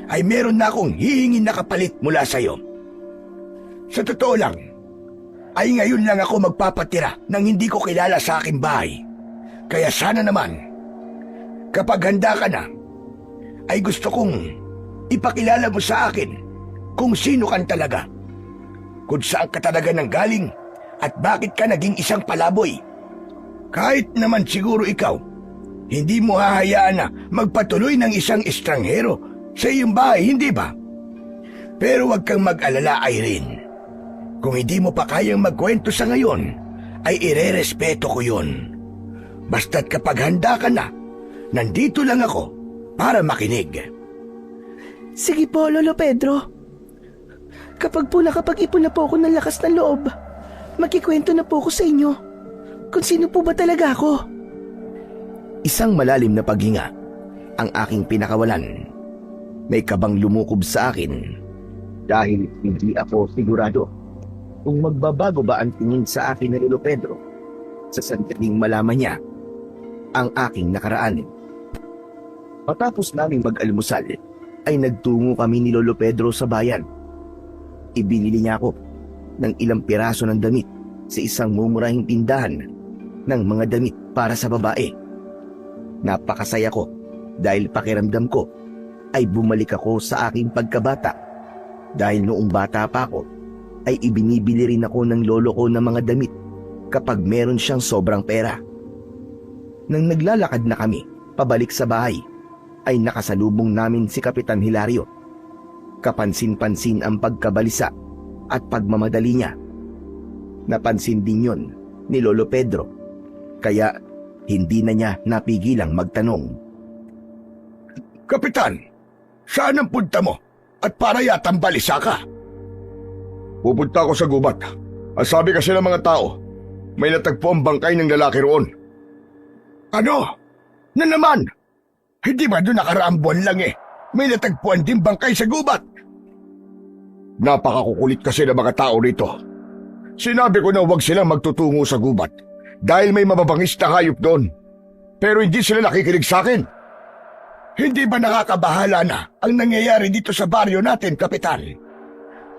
ay meron na akong hihingin na kapalit mula sa'yo. Sa totoo lang, ay ngayon lang ako magpapatira nang hindi ko kilala sa aking bahay. Kaya sana naman, kapag handa ka na, ay gusto kong ipakilala mo sa akin kung sino kan talaga, kung saan ka talaga nanggaling at bakit ka naging isang palaboy. Kahit naman siguro ikaw, hindi mo hahayaan na magpatuloy ng isang estranghero sa iyong bahay, hindi ba? Pero huwag kang mag-alala, Irene. Kung hindi mo pa kayang magkwento sa ngayon, ay irerespeto ko yun. Basta't kapag handa ka na, nandito lang ako para makinig. Sige po, Lolo Pedro. Kapag po nakapag-ipon na po ako ng lakas ng loob, magkikwento na po ako sa inyo kung sino po ba talaga ako. Isang malalim na paghinga ang aking pinakawalan. May kabang lumukob sa akin dahil hindi ako sigurado kung magbabago ba ang tingin sa akin ni Lolo Pedro sa sandaling malaman niya ang aking nakaraan. Matapos naming mag-almusal ay nagtungo kami ni Lolo Pedro sa bayan. Ibinili niya ako ng ilang piraso ng damit sa isang mumurahing tindahan ng mga damit para sa babae. Napakasaya ko dahil pakiramdam ko ay bumalik ako sa aking pagkabata dahil noong bata pa ako ay ibinibili rin ako ng lolo ko ng mga damit kapag meron siyang sobrang pera. Nang naglalakad na kami pabalik sa bahay ay nakasalubong namin si Kapitan Hilario. Kapansin-pansin ang pagkabalisa at pagmamadali niya. Napansin din yon ni Lolo Pedro, kaya hindi na niya napigilang magtanong. Kapitan, saan ang punta mo? At para yatang balisa ka? Pupunta ako sa gubat. Ang sabi kasi ng mga tao, may natagpo ang bangkay ng lalaki roon. Ano? Na naman? Hindi ba doon nakaraang buwan lang may natagpuan din bangkay sa gubat? Napakakukulit kasi ng mga tao rito. Sinabi ko na huwag silang magtutungo sa gubat dahil may mababangis na hayop doon. Pero hindi sila nakikinig sa akin. Hindi ba nakakabahala na ang nangyayari dito sa baryo natin, Kapitan?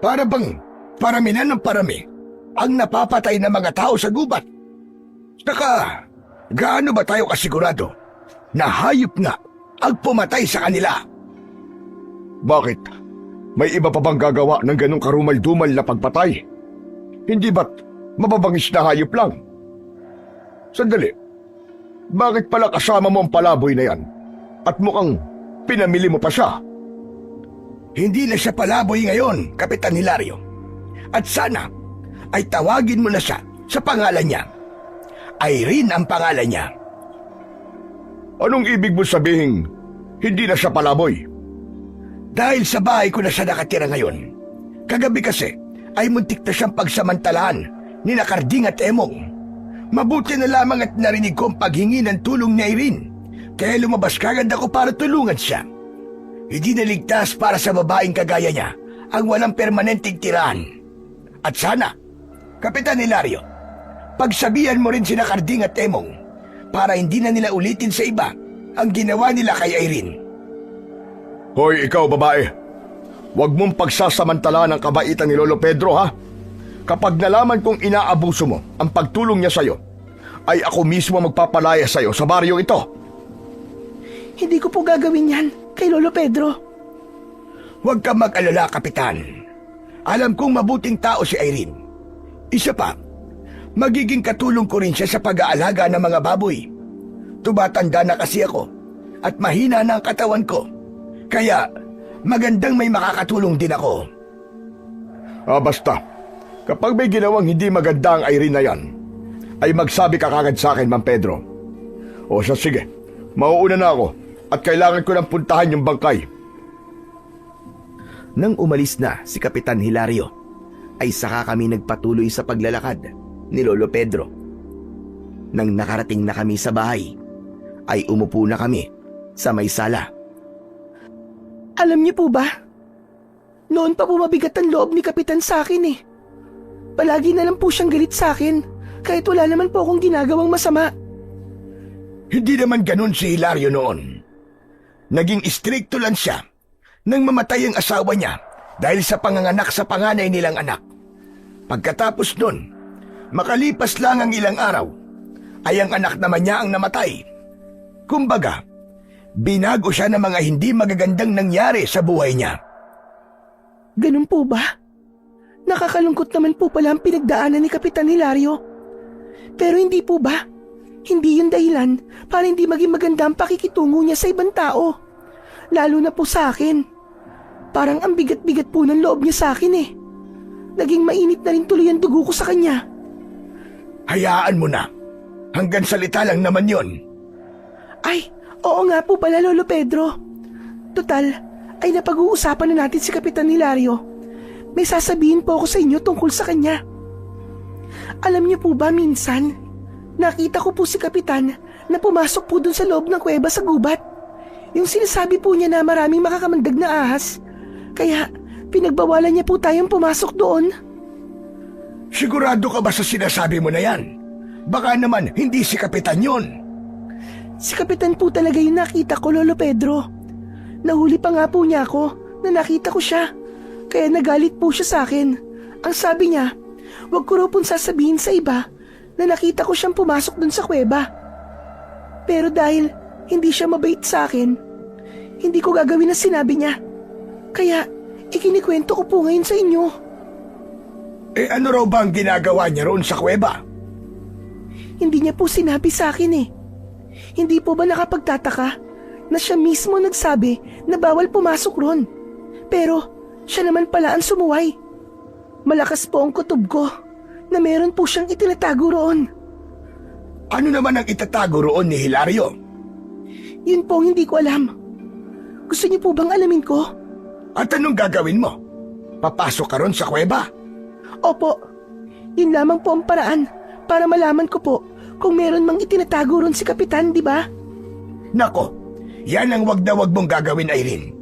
Para bang parami na ng parami ang napapatay na mga tao sa gubat? Saka, gaano ba tayo kasigurado na hayop nga ang pumatay sa kanila? Bakit? May iba pa bang gagawa ng ganong karumal-dumal na pagpatay? Hindi ba't mababangis na hayop lang? Sandali, bakit pala kasama mo ang palaboy na yan? At mukhang pinamili mo pa siya. Hindi na siya palaboy ngayon, Kapitan Hilario. At sana ay tawagin mo na siya sa pangalan niya. Irene ang pangalan niya. Anong ibig mo sabihin, hindi na siya palaboy? Dahil sa bahay ko na siya nakatira ngayon. Kagabi kasi ay muntik na siyang pagsamantalahan ni Nakarding at Emong. Mabuti na lamang at narinig ko ang paghingi ng tulong ni Irene. Kaya lumabas kagad ako para tulungan siya. Hindi naligtas para sa babaeng kagaya niya ang walang permanenteng tirahan. At sana, Kapitan Hilario, pagsabihan mo rin si Nakarding at Emong para hindi na nila ulitin sa iba ang ginawa nila kay Irene. Hoy, ikaw babae. Huwag mong pagsasamantala ng kabaitan ni Lolo Pedro, ha? Kapag nalaman kong inaabuso mo ang pagtulong niya sa'yo, ay ako mismo magpapalaya sa'yo sa baryong ito. Hindi ko po gagawin yan kay Lolo Pedro. Huwag kang mag-alala, Kapitan. Alam kong mabuting tao si Irene. Isa pa, magiging katulong ko rin siya sa pag-aalaga ng mga baboy. Tumatanda na kasi ako at mahina na ang katawan ko. Kaya magandang may makakatulong din ako. Basta, kapag may ginawang hindi maganda ang Irene na yan, ay magsabi ka kagad sa akin, Mang Pedro. O siya, sige, mauuna na ako at kailangan ko nang puntahan yung bangkay. Nang umalis na si Kapitan Hilario, ay saka kami nagpatuloy sa paglalakad ni Lolo Pedro. Nang nakarating na kami sa bahay, ay umupo na kami sa may sala. Alam niyo po ba? Noon pa po mabigat ang loob ni Kapitan sa akin eh. Palagi na lang po siyang galit sa akin kahit wala naman po akong ginagawang masama. Hindi naman ganun si Hilario noon. Naging istrikto lang siya nang mamatay ang asawa niya dahil sa panganganak sa panganay nilang anak. Pagkatapos nun, makalipas lang ang ilang araw, ay ang anak naman niya ang namatay. Kumbaga, binago siya ng mga hindi magagandang nangyari sa buhay niya. Ganun po ba? Nakakalungkot naman po pala ang pinagdaanan ni Kapitan Hilario. Pero hindi po ba? Hindi yun dahilan para hindi maging maganda ang pakikitungo niya sa ibang tao. Lalo na po sa akin. Parang ang bigat-bigat po ng loob niya sa akin eh. Naging mainit na rin tuloy ang dugo ko sa kanya. Hayaan mo na. Hanggang salita lang naman yon. Ay, oo nga po pala Lolo Pedro. Total, ay napag-uusapan na natin si Kapitan Hilario. May sasabihin po ako sa inyo tungkol sa kanya. Alam niyo po ba minsan, nakita ko po si Kapitan na pumasok po dun sa loob ng kuweba sa gubat. Yung sinasabi po niya na maraming makakamandag na ahas. Kaya pinagbawalan niya po tayong pumasok doon. Sigurado ka ba sa sinasabi mo na yan? Baka naman hindi si Kapitan yon. Si Kapitan po talaga yung nakita ko, Lolo Pedro. Nahuli pa nga po niya ako na nakita ko siya. Kaya nagalit po siya sa akin. Ang sabi niya, wag ko raw pong sasabihin sa iba na nakita ko siyang pumasok dun sa kuweba. Pero dahil hindi siya mabait sa akin, hindi ko gagawin ang sinabi niya. Kaya ikinikwento ko po ngayon sa inyo. Ano raw ba ang ginagawa niya roon sa kuweba? Hindi niya po sinabi sa akin eh. Hindi po ba nakapagtataka na siya mismo nagsabi na bawal pumasok roon? Pero siya naman pala ang sumuway. Malakas po ang kutob ko na meron po siyang itinatago roon. Ano naman ang itatago roon ni Hilario? Yun po hindi ko alam. Gusto niyo po bang alamin ko? At anong gagawin mo? Papasok ka ron sa kuweba? Opo, yun lamang po ang paraan para malaman ko po kung meron mang itinatago ron si Kapitan, di ba? Nako, yan ang wag na wag mong gagawin, Irene.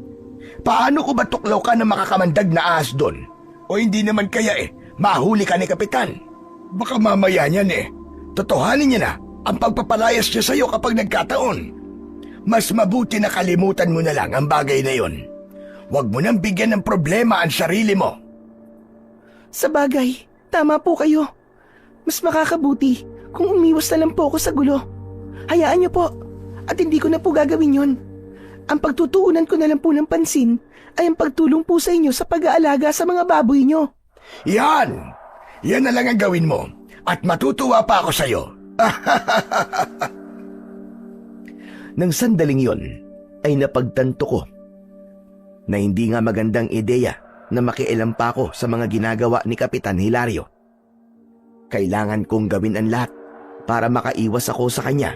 Paano ko ba tuklaw ka na makakamandag na ahas doon? O hindi naman kaya mahuli ka ni Kapitan? Baka mamaya niyan totohanin niya na ang pagpapalayas niya sa'yo kapag nagkataon. Mas mabuti na kalimutan mo na lang ang bagay na yon. Huwag mo nang bigyan ng problema ang sarili mo. Sa bagay, tama po kayo. Mas makakabuti kung umiwas na lang po ako sa gulo. Hayaan niyo po at hindi ko na po gagawin yon. Ang pagtutuunan ko na lang po ng pansin ay ang pagtulong po sa inyo sa pag-aalaga sa mga baboy niyo. Yan! Yan na lang ang gawin mo at matutuwa pa ako sa'yo. Nang sandaling yon, ay napagtanto ko na hindi nga magandang ideya na makialam pa ako sa mga ginagawa ni Kapitan Hilario. Kailangan kong gawin ang lahat para makaiwas ako sa kanya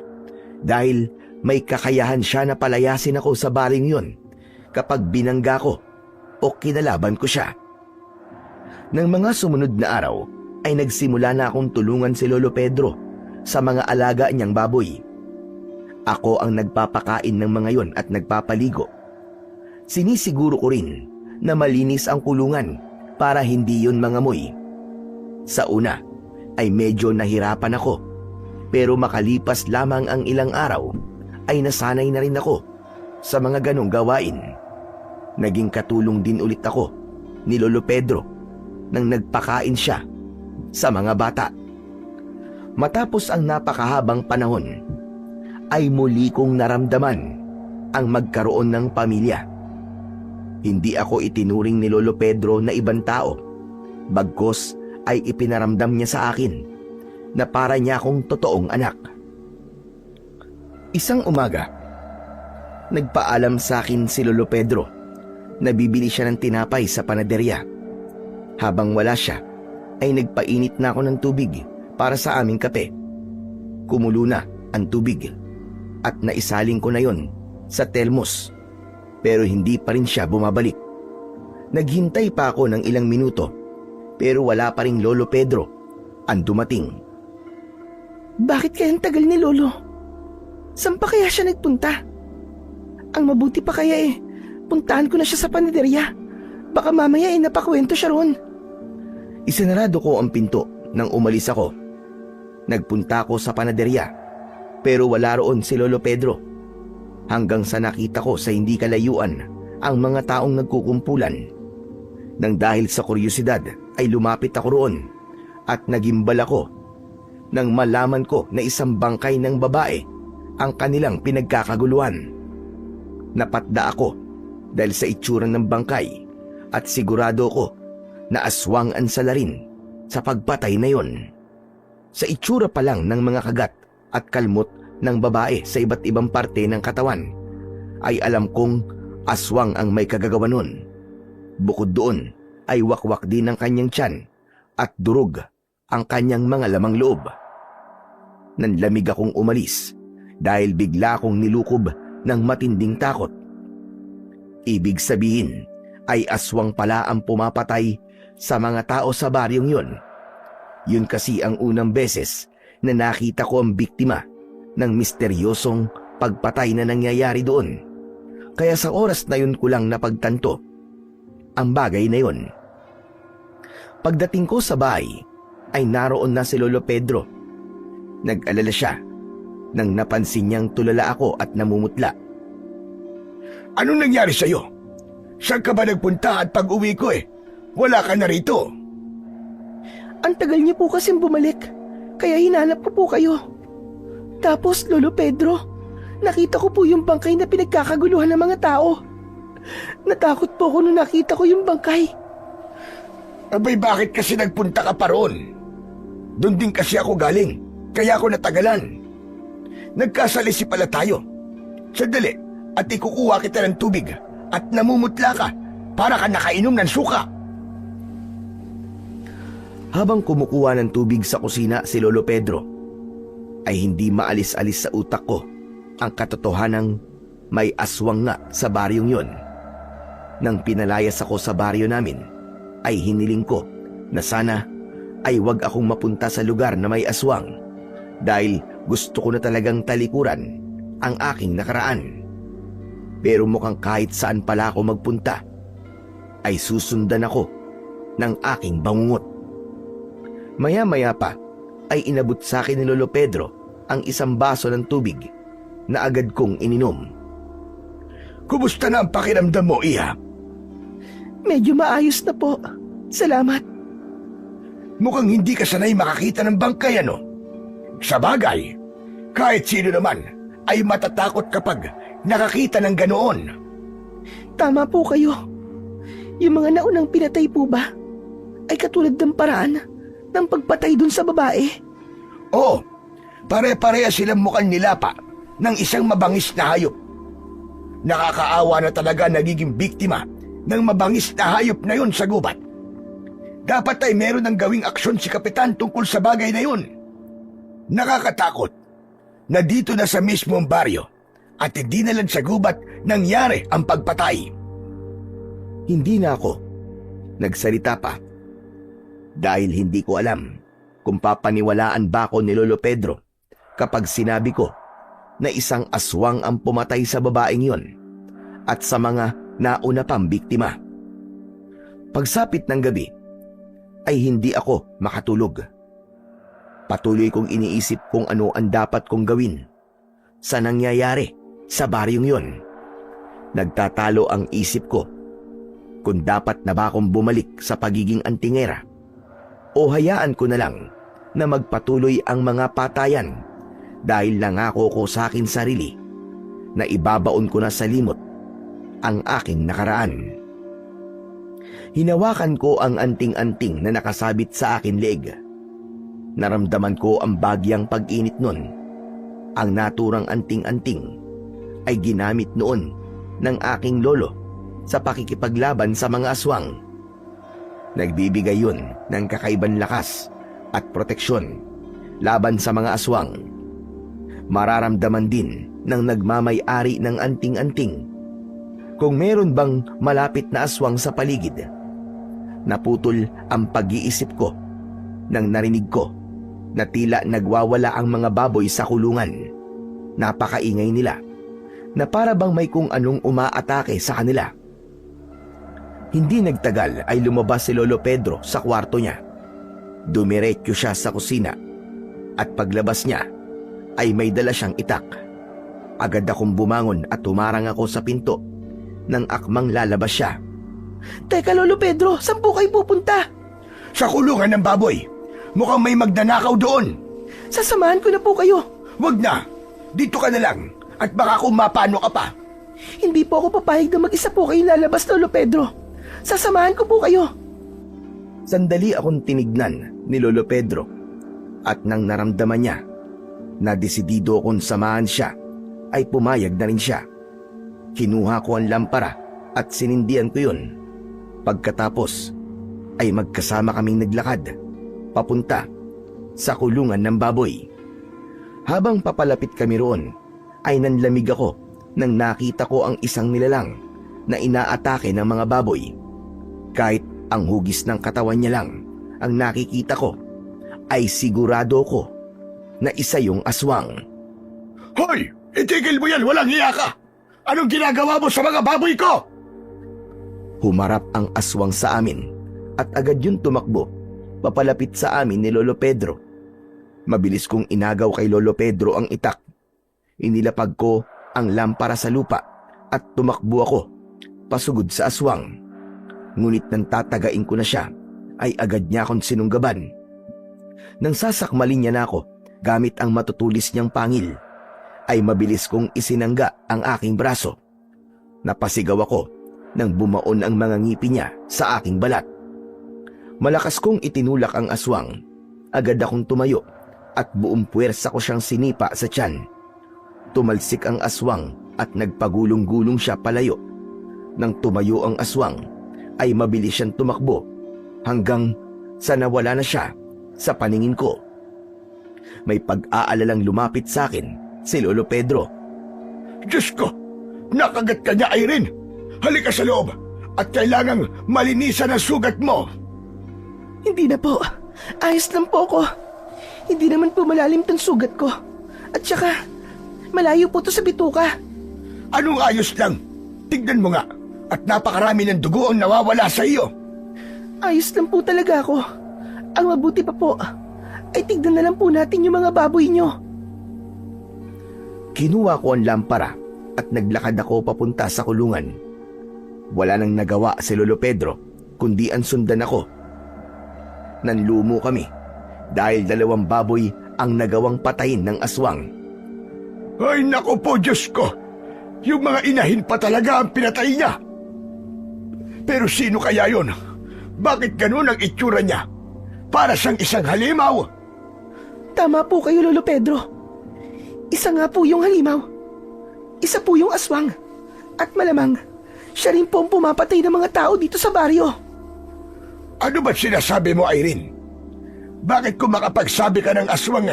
dahil may kakayahan siya na palayasin ako sa baring yun kapag binangga ko o kinalaban ko siya. Nang mga sumunod na araw ay nagsimula na akong tulungan si Lolo Pedro sa mga alaga niyang baboy. Ako ang nagpapakain ng mga yon at nagpapaligo. Sinisiguro ko rin na malinis ang kulungan para hindi yun mangamoy. Sa una ay medyo nahirapan ako, pero makalipas lamang ang ilang araw ay nasanay na rin ako sa mga ganong gawain. Naging katulong din ulit ako ni Lolo Pedro nang nagpakain siya sa mga bata. Matapos ang napakahabang panahon, ay muli kong naramdaman ang magkaroon ng pamilya. Hindi ako itinuring ni Lolo Pedro na ibang tao, bagkus ay ipinaramdam niya sa akin na para niya akong totoong anak. Isang umaga, nagpaalam sa akin si Lolo Pedro na bibili siya ng tinapay sa panaderya. Habang wala siya, ay nagpainit na ako ng tubig para sa aming kape. Kumulo na ang tubig at naisaling ko na yon sa termos, pero hindi pa rin siya bumabalik. Naghintay pa ako ng ilang minuto, pero wala pa ring Lolo Pedro ang dumating. Bakit kaya ang tagal ni Lolo? Saan pa kaya siya nagpunta? Ang mabuti pa kaya puntahan ko na siya sa panaderya. Baka mamaya napakwento siya roon. Isinarado ko ang pinto nang umalis ako. Nagpunta ako sa panaderya, pero wala roon si Lolo Pedro. Hanggang sa nakita ko sa hindi kalayuan ang mga taong nagkukumpulan. Nang dahil sa kuryosidad ay lumapit ako roon at nagimbal ako nang malaman ko na isang bangkay ng babae ang kanilang pinagkakaguluhan. Napatda ako dahil sa itsura ng bangkay at sigurado ko na aswang ang salarin sa pagpatay na yon. Sa itsura pa lang ng mga kagat at kalmot ng babae sa iba't ibang parte ng katawan, ay alam kong aswang ang may kagagawa nun. Bukod doon ay wakwak din ang kanyang tiyan at durog ang kanyang mga lamang loob. Nanlamig akong umalis dahil bigla akong nilukob ng matinding takot. Ibig sabihin ay aswang pala ang pumapatay sa mga tao sa baryong yun. Yun kasi ang unang beses na nakita ko ang biktima ng misteryosong pagpatay na nangyayari doon. Kaya sa oras na yun ko lang napagtanto ang bagay na yun. Pagdating ko sa bahay ay naroon na si Lolo Pedro. Nag-alala siya nang napansin niyang tulala ako at namumutla. Anong nangyari sa'yo? Saan ka ba nagpunta at pag-uwi ko wala ka na rito? Ang tagal niyo po kasing bumalik, kaya hinanap ko po kayo. Tapos, Lolo Pedro, nakita ko po yung bangkay na pinagkakaguluhan ng mga tao. Natakot po ako nung nakita ko yung bangkay. Abay, bakit kasi nagpunta ka pa roon? Doon din kasi ako galing, kaya ako natagalan. Nagkasalisi pala tayo. Sandali, at ikukuha kita ng tubig at namumutla ka para ka nakainom ng suka. Habang kumukuha ng tubig sa kusina si Lolo Pedro, ay hindi maalis-alis sa utak ko ang katotohanang may aswang nga sa baryong yon. Nang pinalayas ako sa baryo namin, ay hiniling ko na sana ay wag akong mapunta sa lugar na may aswang dahil gusto ko na talagang talikuran ang aking nakaraan. Pero mukhang kahit saan pala ako magpunta, ay susundan ako ng aking bangungot. Maya-maya pa ay inabot sa akin ni Lolo Pedro ang isang baso ng tubig na agad kong ininom. Kumusta na ang pakiramdam mo, Iha? Medyo maayos na po. Salamat. Mukhang hindi ka sanay makakita ng bangkay, ano? Sa bagay, kahit sino naman ay matatakot kapag nakakita ng ganoon. Tama po kayo. Yung mga naunang pinatay po ba ay katulad ng paraan ng pagpatay dun sa babae? Oo, pare-pareha silang mukhang nilapa ng isang mabangis na hayop. Nakakaawa na talaga nagiging biktima ng mabangis na hayop na yun sa gubat. Dapat ay meron ng gawing aksyon si Kapitan tungkol sa bagay na yun. Nakakatakot na dito na sa mismong baryo at hindi na lang sa gubat nangyari ang pagpatay. Hindi na ako nagsalita pa dahil hindi ko alam kung papaniwalaan ba ako ni Lolo Pedro kapag sinabi ko na isang aswang ang pumatay sa babaeng yon at sa mga nauna pang biktima. Pagsapit ng gabi ay hindi ako makatulog. Patuloy kong iniisip kung ano ang dapat kong gawin sa nangyayari sa baryong yon. Nagtatalo ang isip ko kung dapat na ba akong bumalik sa pagiging antingera o hayaan ko na lang na magpatuloy ang mga patayan dahil nangako ko sa akin sarili na ibabaon ko na sa limot ang aking nakaraan. Hinawakan ko ang anting-anting na nakasabit sa akin leeg. Naramdaman ko ang bagyang pag-init nun. Ang naturang anting-anting ay ginamit noon ng aking lolo sa pakikipaglaban sa mga aswang. Nagbibigay yun ng kakaibang lakas at proteksyon laban sa mga aswang. Mararamdaman din ng nagmamay-ari ng anting-anting kung meron bang malapit na aswang sa paligid. Naputol ang pag-iisip ko nang narinig ko na tila nagwawala ang mga baboy sa kulungan. Napakaingay nila na para bang may kung anong umaatake sa kanila. Hindi nagtagal ay lumabas si Lolo Pedro sa kwarto niya. Dumiretso siya sa kusina at paglabas niya ay may dala siyang itak. Agad akong bumangon at tumarang ako sa pinto nang akmang lalabas siya. Teka, Lolo Pedro, saan po kayo pupunta? Sa kulungan ng baboy. Mukhang may magnanakaw doon. Sasamahan ko na po kayo. Wag na. Dito ka na lang. At baka kung mapano ka pa. Hindi po ako papayag na mag-isa po kayo lalabas, Lolo Pedro. Sasamahan ko po kayo. Sandali akong tinignan ni Lolo Pedro at nang naramdaman niya na desidido akong samahan siya, ay pumayag na rin siya. Kinuha ko ang lampara at sinindihan ko yun. Pagkatapos ay magkasama kaming naglakad papunta sa kulungan ng baboy. Habang papalapit kami roon ay nanlamig ako nang nakita ko ang isang nilalang na inaatake ng mga baboy. Kahit ang hugis ng katawan niya lang ang nakikita ko, ay sigurado ko na isa yung aswang. Hoy! Itigil mo yan! Walang hiya ka! Anong ginagawa mo sa mga baboy ko? Humarap ang aswang sa amin at agad yun tumakbo papalapit sa amin ni Lolo Pedro. Mabilis kong inagaw kay Lolo Pedro ang itak. Inilapag ko ang lampara sa lupa at tumakbo ako pasugod sa aswang. Ngunit nang tatagain ko na siya, ay agad niya akong sinunggaban. Nang sasakmalin niya na ako gamit ang matutulis niyang pangil, ay mabilis kong isinangga ang aking braso. Napasigaw ako nang bumaon ang mga ngipin niya sa aking balat. Malakas kong itinulak ang aswang. Agad akong tumayo at buong puwersa ko siyang sinipa sa tiyan. Tumalsik ang aswang at nagpagulong-gulong siya palayo. Nang tumayo ang aswang, ay mabilis siyang tumakbo hanggang sa nawala na siya sa paningin ko. May pag-aalalang lumapit sa akin si Lolo Pedro. Diyos ko! Nakagat ka niya, Irene! Halika sa loob at kailangang malinisan ang sugat mo! Hindi na po. Ayos lang po ako. Hindi naman po malalim tong sugat ko. At saka, malayo po to sa bituka. Anong ayos lang? Tignan mo nga at napakarami ng dugo ang nawawala sa iyo. Ayos lang po talaga ako. Ang mabuti pa po, ay tignan na lang po natin yung mga baboy nyo. Kinuha ko ang lampara at naglakad ako papunta sa kulungan. Wala nang nagawa si Lolo Pedro kundi ang sundan ako. Nanlumo kami dahil 2 baboy ang nagawang patayin ng aswang. Ay naku po, Diyos ko! Yung mga inahin pa talaga ang pinatay niya. Pero sino kaya yun? Bakit ganun ang itsura niya? Para siyang isang halimaw. Tama po kayo, Lolo Pedro. Isa nga po yung halimaw. Isa po yung aswang. At malamang, siya rin po ang pumapatay ng mga tao dito sa baryo. Ano ba't sinasabi mo, Irene? Bakit kung makapagsabi ka ng aswang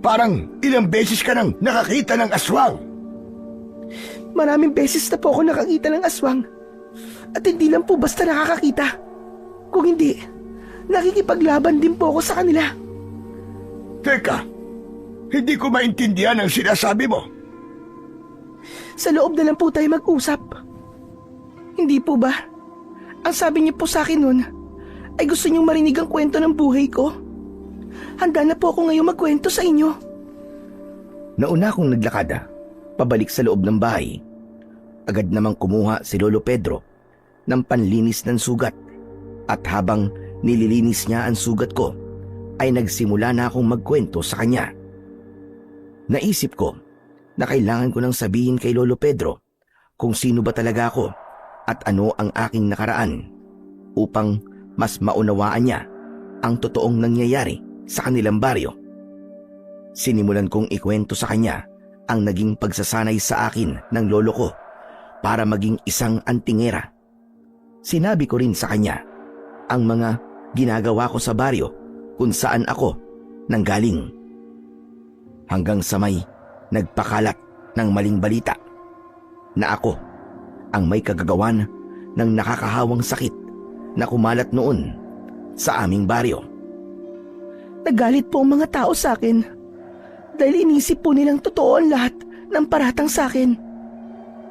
Parang ilang beses ka nang nakakita ng aswang. Maraming beses na po ako nakakita ng aswang. At hindi lang po basta nakakakita. Kung hindi, nakikipaglaban din po ako sa kanila. Teka, hindi ko maintindihan ang sinasabi mo. Sa loob na lang po tayo mag-usap. Hindi po ba? Ang sabi niyo po sa akin nun, ay gusto niyong marinig ang kwento ng buhay ko. Handa na po ako ngayong magkwento sa inyo. Nauna akong naglakad pabalik sa loob ng bahay. Agad namang kumuha si Lolo Pedro ng panlinis ng sugat at habang nililinis niya ang sugat ko ay nagsimula na akong magkwento sa kanya. Naisip ko na kailangan ko nang sabihin kay Lolo Pedro kung sino ba talaga ako at ano ang aking nakaraan upang mas maunawaan niya ang totoong nangyayari sa kanilang baryo. Sinimulan kong ikwento sa kanya ang naging pagsasanay sa akin ng lolo ko para maging isang antingera. Sinabi ko rin sa kanya ang mga ginagawa ko sa baryo kung saan ako nanggaling. Hanggang sa may nagpakalat ng maling balita na ako ang may kagagawan ng nakakahawang sakit na kumalat noon sa aming baryo. Nagalit po ang mga tao sa akin dahil inisip po nilang totoo ang lahat ng paratang sa akin.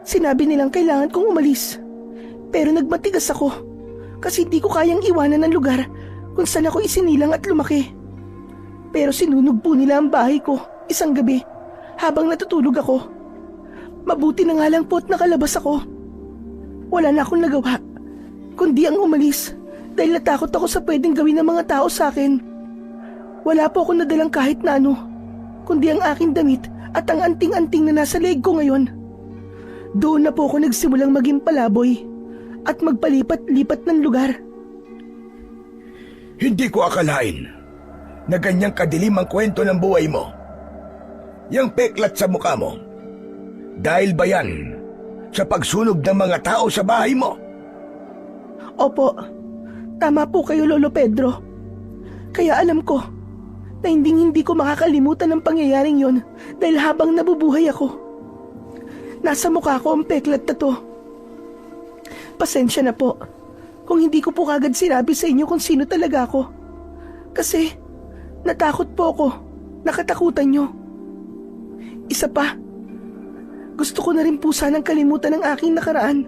Sinabi nilang kailangan kong umalis. Pero nagmatigas ako kasi hindi ko kayang iwanan ang lugar kung saan ako isinilang at lumaki. Pero sinunog po nila ang bahay ko isang gabi habang natutulog ako. Mabuti na nga lang po at nakalabas ako. Wala na akong nagawa kundi ang umalis dahil natakot ako sa pwedeng gawin ng mga tao sa akin. Wala po akong nadalang kahit na ano, kundi ang aking damit at ang anting-anting na nasa leeg ko ngayon. Doon na po ako nagsimulang maging palaboy at magpalipat-lipat ng lugar. Hindi ko akalain na ganyang kadilim ang kwento ng buhay mo. Yang peklat sa mukha mo, dahil ba yan sa pagsunog ng mga tao sa bahay mo? Opo, tama po kayo Lolo Pedro. Kaya alam ko na hindi ko makakalimutan ang pangyayaring yon dahil habang nabubuhay ako, nasa mukha ko ang peklat na to. Pasensya na po kung hindi ko po kagad sinabi sa inyo kung sino talaga ako. Kasi natakot po ako, nakatakutan nyo. Isa pa, gusto ko na rin po sanang kalimutan ang aking nakaraan.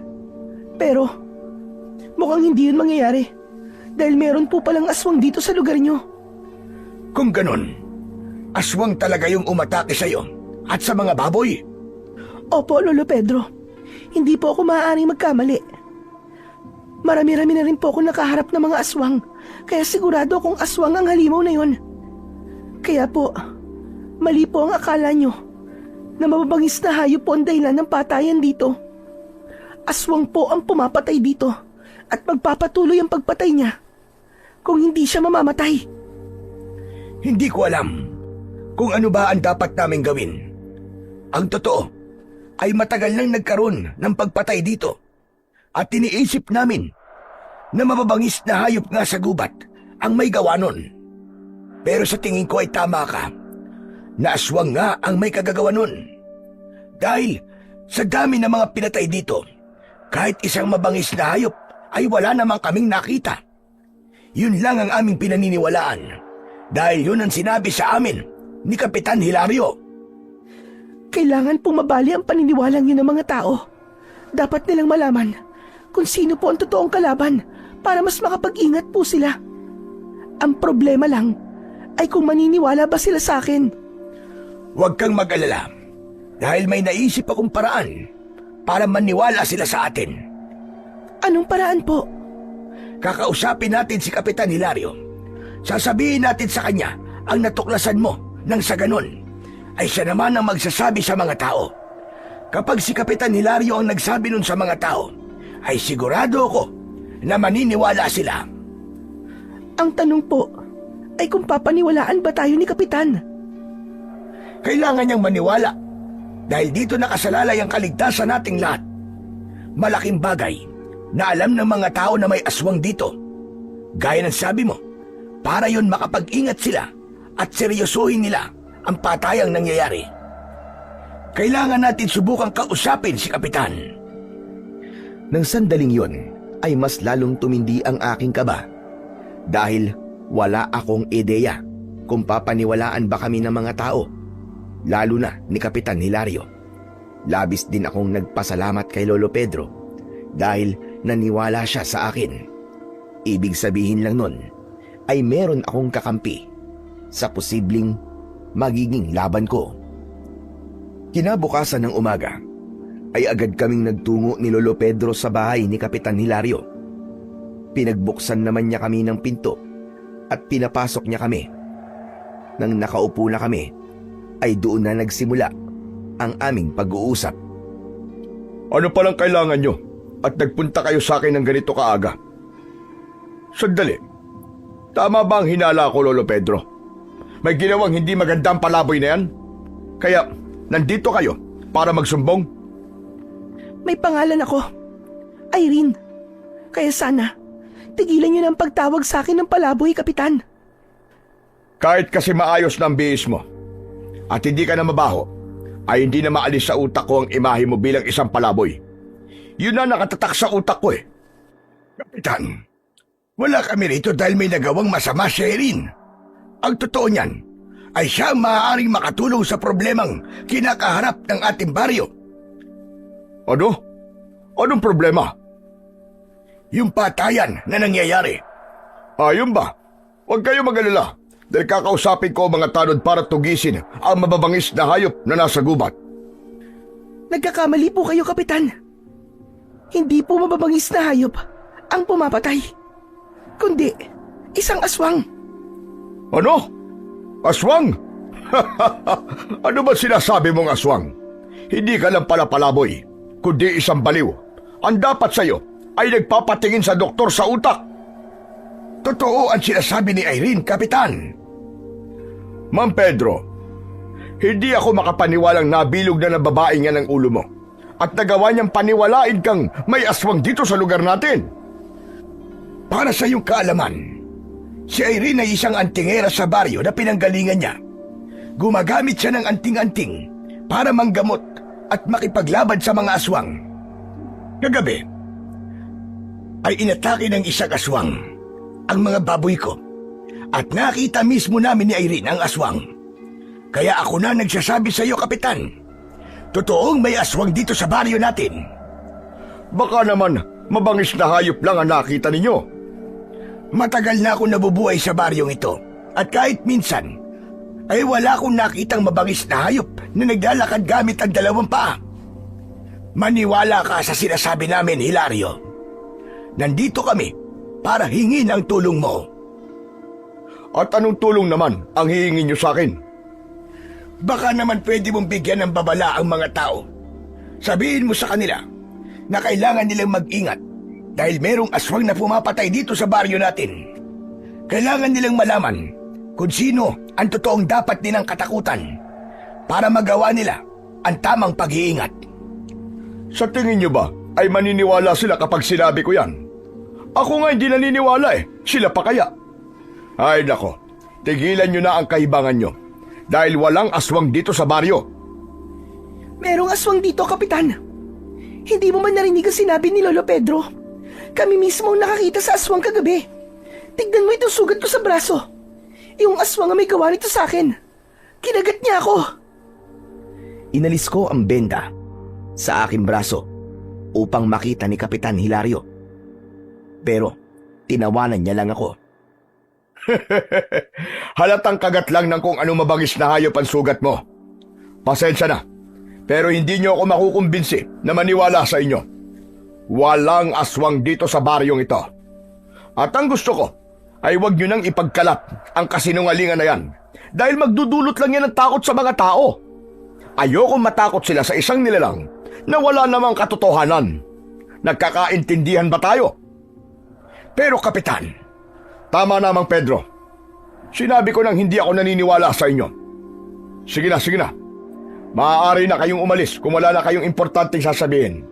Pero mukhang hindi yun mangyayari dahil meron po palang aswang dito sa lugar nyo. Kung ganon, aswang talaga yung umatake sa'yo at sa mga baboy? Opo, Lolo Pedro. Hindi po ako maaaring magkamali. Marami-rami na rin po ako nakaharap ng mga aswang, kaya sigurado akong aswang ang halimaw na yon. Kaya po, mali po ang akala nyo na mababangis na hayop po ang dahilan ng patayan dito. Aswang po ang pumapatay dito at magpapatuloy ang pagpatay niya kung hindi siya mamamatay. Hindi ko alam kung ano ba ang dapat naming gawin. Ang totoo ay matagal nang nagkaroon ng pagpatay dito at iniisip namin na mababangis na hayop nga sa gubat ang may gawa nun. Pero sa tingin ko ay tama ka na aswang nga ang may kagagawa nun. Dahil sa dami ng mga pinatay dito, kahit isang mabangis na hayop ay wala namang kaming nakita. Yun lang ang aming pinaniniwalaan. Dahil yun ang sinabi sa amin ni Kapitan Hilario. Kailangan pong mabali ang paniniwalang yun ng mga tao. Dapat nilang malaman kung sino po ang totoong kalaban para mas makapag-ingat po sila. Ang problema lang ay kung maniniwala ba sila sa akin. Huwag kang mag-alala dahil may naisip akong paraan para maniwala sila sa atin. Anong paraan po? Kakausapin natin si Kapitan Hilario. Sasabihin natin sa kanya ang natuklasan mo nang sa ganon ay siya naman ang magsasabi sa mga tao. Kapag si Kapitan Hilario ang nagsabi nun sa mga tao, ay sigurado ako na maniniwala sila. Ang tanong po ay kung papaniwalaan ba tayo ni Kapitan? Kailangan niyang maniwala dahil dito nakasalalay ang kaligtasan nating lahat. Malaking bagay na alam ng mga tao na may aswang dito. Gaya ng sabi mo, para yon makapag-ingat sila at seryosohin nila ang patayang nangyayari. Kailangan natin subukang kausapin si Kapitan. Nang sandaling yon ay mas lalong tumindi ang aking kaba dahil wala akong ideya kung papaniwalaan ba kami ng mga tao, lalo na ni Kapitan Hilario. Labis din akong nagpasalamat kay Lolo Pedro dahil naniwala siya sa akin. Ibig sabihin lang nun ay meron akong kakampi sa posibleng magiging laban ko. Kinabukasan ng umaga ay agad kaming nagtungo ni Lolo Pedro sa bahay ni Kapitan Hilario. Pinagbuksan naman niya kami ng pinto at pinapasok niya kami. Nang nakaupo na kami ay doon na nagsimula ang aming pag-uusap. Ano palang kailangan nyo at nagpunta kayo sa akin ng ganito kaaga? Sandali, tama ba ang hinala ko, Lolo Pedro? May ginawang hindi magandang palaboy na yan? Kaya nandito kayo para magsumbong? May pangalan ako. Irene. Kaya sana, tigilan niyo ng pagtawag sa akin ng palaboy, Kapitan. Kahit kasi maayos na ang bihis mo at hindi ka na mabaho, ay hindi na maalis sa utak ko ang imahe mo bilang isang palaboy. Yun na nakatatak sa utak ko eh. Kapitan, wala kami rito dahil may nagawang masama si Irene. Ang totoo niyan ay siya ang maaaring makatulong sa problemang kinakaharap ng ating baryo. Ano? Anong problema? Yung patayan na nangyayari. Yun ba? Huwag kayo mag-alala dahil kakausapin ko ang mga tanod para tugisin ang mababangis na hayop na nasa gubat. Nagkakamali po kayo, Kapitan. Hindi po mababangis na hayop ang pumapatay, kundi isang aswang. Ano? Aswang? Ano ba sinasabi mong aswang? Hindi ka lang pala palaboy, kundi isang baliw. Ang dapat sa'yo ay nagpapatingin sa doktor sa utak. Totoo ang sinasabi ni Irene, Kapitan. Ma'am Pedro, hindi ako makapaniwalang nabilog na ng babae niya ng ulo mo at nagawa niyang paniwalain kang may aswang dito sa lugar natin. Para sa iyong kaalaman, si Irene ay isang antingera sa baryo na pinanggalingan niya. Gumagamit siya ng anting-anting para manggamot at makipaglaban sa mga aswang. Kagabi, ay inatake ng isang aswang ang mga baboy ko at nakita mismo namin ni Irene ang aswang. Kaya ako na nagsasabi sa iyo, Kapitan, totoong may aswang dito sa baryo natin. Baka naman mabangis na hayop lang ang nakita ninyo. Matagal na akong nabubuhay sa baryong ito at kahit minsan ay wala akong nakitang mabangis na hayop na naglalakad gamit ang dalawang paa. Maniwala ka sa sinasabi namin, Hilario. Nandito kami para hingin ang tulong mo. At anong tulong naman ang hihingin niyo sa akin? Baka naman pwede mong bigyan ng babala ang mga tao. Sabihin mo sa kanila na kailangan nilang mag-ingat dahil merong aswang na pumapatay dito sa baryo natin. Kailangan nilang malaman kung sino ang totoong dapat nilang katakutan para magawa nila ang tamang pag-iingat. Sa tingin niyo ba ay maniniwala sila kapag sinabi ko yan? Ako nga hindi naniniwala eh. Sila pa kaya? Ay nako, tigilan niyo na ang kahibangan niyo dahil walang aswang dito sa baryo. Merong aswang dito, Kapitan. Hindi mo man narinig ang sinabi ni Lolo Pedro. Kami mismo ang nakakita sa aswang kagabi. Tignan mo itong sugat ko sa braso. Yung aswang ang may gawa nito sa akin. Kinagat niya ako. Inalis ko ang benda sa aking braso upang makita ni Kapitan Hilario. Pero tinawanan niya lang ako. Halatang kagat lang ng kung anong mabangis na hayop ang sugat mo. Pasensya na, pero hindi niyo ako makukumbinsi na maniwala sa inyo. Walang aswang dito sa baryong ito. At ang gusto ko ay huwag niyo nang ipagkalat ang kasinungalingan na yan dahil magdudulot lang yan ng takot sa mga tao. Ayokong matakot sila sa isang nilalang na wala namang katotohanan. Nagkakaintindihan ba tayo? Pero Kapitan, tama namang Pedro. Sinabi ko nang hindi ako naniniwala sa inyo. Sige na. Maaari na kayong umalis kung wala na kayong importanteng sasabihin.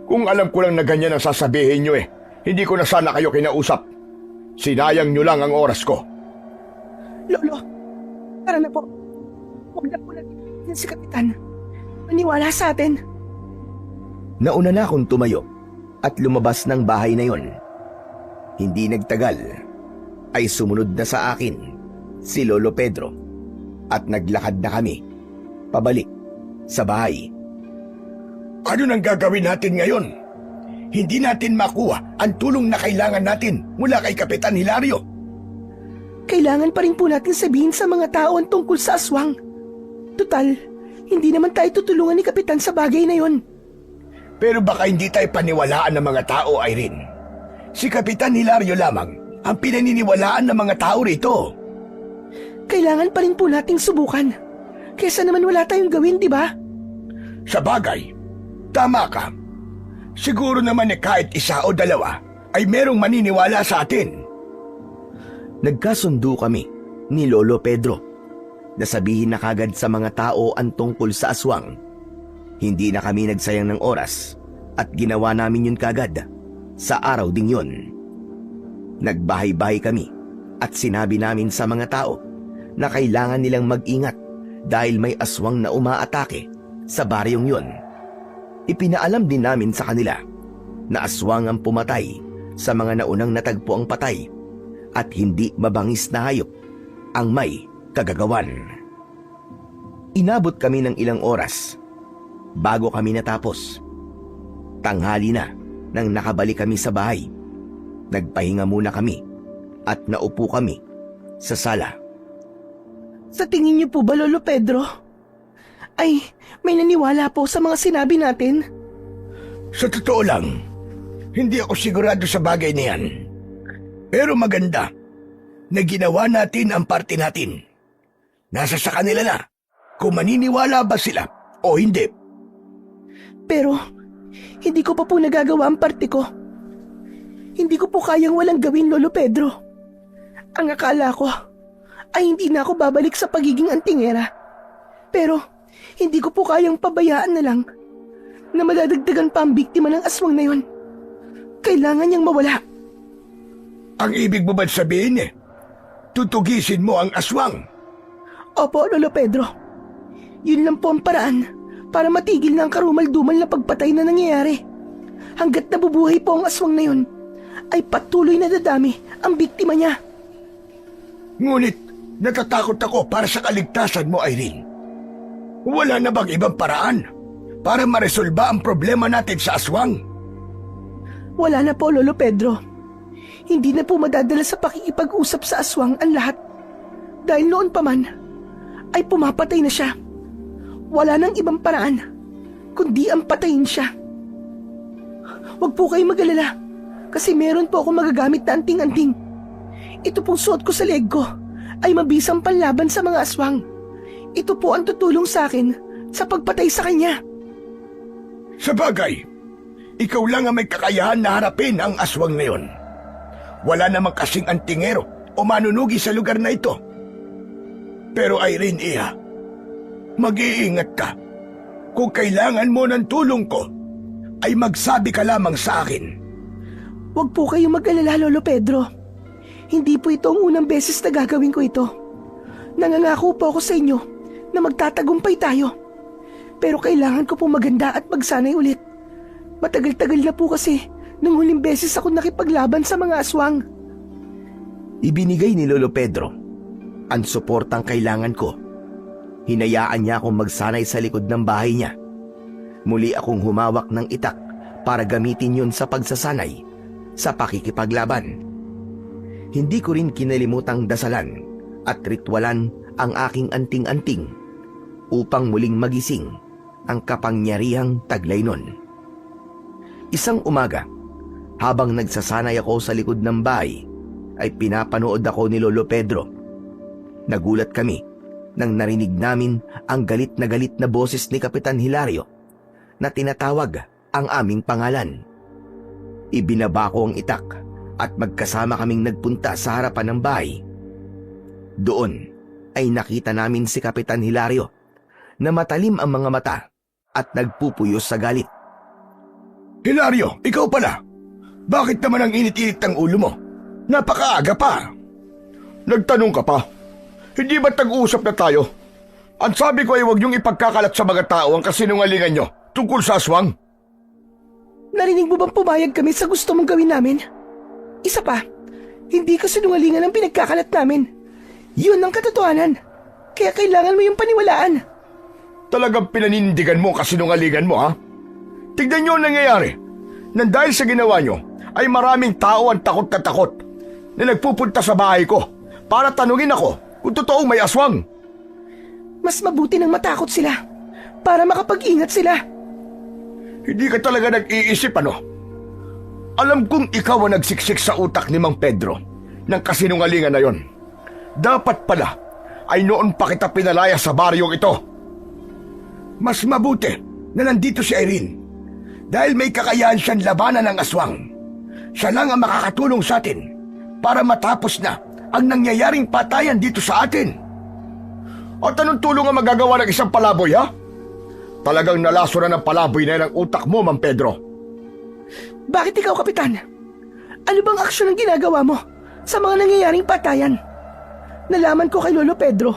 Kung alam ko lang na ganyan ang sasabihin nyo hindi ko na sana kayo kinausap. Sinayang nyo lang ang oras ko. Lolo, tara na po. Huwag na po natin si Kapitan. Maniwala sa atin. Nauna na akong tumayo at lumabas ng bahay na yon. Hindi nagtagal ay sumunod na sa akin si Lolo Pedro at naglakad na kami pabalik sa bahay. Ano nang gagawin natin ngayon? Hindi natin makuha ang tulong na kailangan natin mula kay Kapitan Hilario. Kailangan pa rin po natin sabihin sa mga tao ang tungkol sa aswang. Tutal, hindi naman tayo tutulungan ni Kapitan sa bagay na yon. Pero baka hindi tayo paniwalaan ng mga tao, Irene. Si Kapitan Hilario lamang ang pinaniniwalaan ng mga tao rito. Kailangan pa rin po nating subukan. Kesa naman wala tayong gawin, di ba? Sa bagay, tama ka. Siguro naman kahit isa o dalawa ay merong maniniwala sa atin. Nagkasundo kami ni Lolo Pedro na sabihin na kagad sa mga tao ang tungkol sa aswang. Hindi na kami nagsayang ng oras at ginawa namin yun kagad sa araw ding yun. Nagbahay-bahay kami at sinabi namin sa mga tao na kailangan nilang mag-ingat dahil may aswang na umaatake sa baryong yun. Ipinaalam din namin sa kanila na aswang ang pumatay sa mga naunang natagpo ang patay at hindi mabangis na hayop ang may kagagawan. Inabot kami ng ilang oras bago kami natapos. Tanghali na nang nakabalik kami sa bahay. Nagpahinga muna kami at naupo kami sa sala. Sa tingin niyo po ba, Lolo Pedro? Ay, may naniwala po sa mga sinabi natin? Sa totoo lang, hindi ako sigurado sa bagay na yan. Pero maganda na ginawa natin ang parte natin. Nasa sa kanila na kung maniniwala ba sila o hindi. Pero, hindi ko pa po nagagawa ang parte ko. Hindi ko po kayang walang gawin, Lolo Pedro. Ang akala ko ay hindi na ako babalik sa pagiging antingera. Pero, hindi ko po kayang pabayaan na lang na madadagdagan pa ang biktima ng aswang na yon. Kailangan niyang mawala. Ang ibig mo ba sabihin tutugisin mo ang aswang? Opo, Lolo Pedro. Yun lang po ang paraan para matigil na ang karumal-dumal na pagpatay na nangyayari. Hanggat nabubuhay po ang aswang na yun, ay patuloy na dadami ang biktima niya. Ngunit natatakot ako para sa kaligtasan mo, Irene. Wala na bang ibang paraan para maresolba ang problema natin sa aswang? Wala na po, Lolo Pedro. Hindi na po madadala sa pakikipag-usap sa aswang ang lahat. Dahil noon pa man, ay pumapatay na siya. Wala nang ibang paraan, kundi ang patayin siya. Huwag po kayong mag-alala, kasi meron po ako magagamit na anting-anting. Ito pong suot ko sa leg ko ay mabisang panlaban sa mga aswang. Ito po ang tutulong sa akin sa pagpatay sa kanya. Sa bagay, ikaw lang ang may kakayahan na harapin ang aswang na yon. Wala namang kasing antingero o manunugi sa lugar na ito. Pero Irene, Iha, mag-iingat ka. Kung kailangan mo ng tulong ko, ay magsabi ka lamang sa akin. Huwag po kayong mag-alala, Lolo Pedro. Hindi po ito ang unang beses na gagawin ko ito. Nangangako po ako sa inyo na magtatagumpay tayo. Pero kailangan ko pong maganda at magsanay ulit. Matagal-tagal na po kasi nung huling beses ako nakipaglaban sa mga aswang. Ibinigay ni Lolo Pedro ang suportang kailangan ko. Hinayaan niya akong magsanay sa likod ng bahay niya. Muli akong humawak ng itak para gamitin yun sa pagsasanay sa pakikipaglaban. Hindi ko rin kinalimutang dasalan at ritwalan ang aking anting-anting upang muling magising ang kapangyarihang taglay nun. Isang umaga, habang nagsasanay ako sa likod ng bahay, ay pinapanood ako ni Lolo Pedro. Nagulat kami nang narinig namin ang galit na boses ni Kapitan Hilario na tinatawag ang aming pangalan. Ibinaba ko ang itak at magkasama kaming nagpunta sa harapan ng bahay. Doon ay nakita namin si Kapitan Hilario na matalim ang mga mata at nagpupuyos sa galit. Hilario, ikaw pala. Bakit naman ang init-init ng ulo mo? Napakaaga pa. Nagtanong ka pa. Hindi ba tag-uusap na tayo? Ang sabi ko ay huwag niyong ipagkakalat sa mga tao ang kasinungalingan niyo tungkol sa aswang. Narinig mo bang pumayag kami sa gusto mong gawin namin? Isa pa, hindi kasinungalingan ang pinagkakalat namin. Yun ang katotohanan. Kaya kailangan mo yung paniwalaan. Talagang pinanindigan mo ang kasinungalingan mo, ha? Tignan niyo ang nangyayari. Nang dahil sa ginawa niyo, ay maraming tao ang takot na takot na nagpupunta sa bahay ko para tanungin ako kung totoong may aswang. Mas mabuti nang matakot sila para makapag-ingat sila. Hindi ka talaga nag-iisip, ano? Alam kong ikaw ang nagsiksik sa utak ni Mang Pedro ng kasinungalingan na yon. Dapat pala ay noon pa kita pinalaya sa baryong ito. Mas mabuti na nandito si Irene dahil may kakayahan siyang labanan ng aswang. Siya lang ang makakatulong sa atin para matapos na ang nangyayaring patayan dito sa atin. At anong tulong ang magagawa ng isang palaboy, ha? Talagang nalaso na ng palaboy na yan ang utak mo, Mang Pedro. Bakit ikaw, Kapitan? Ano bang aksyon ang ginagawa mo sa mga nangyayaring patayan? Nalaman ko kay Lolo Pedro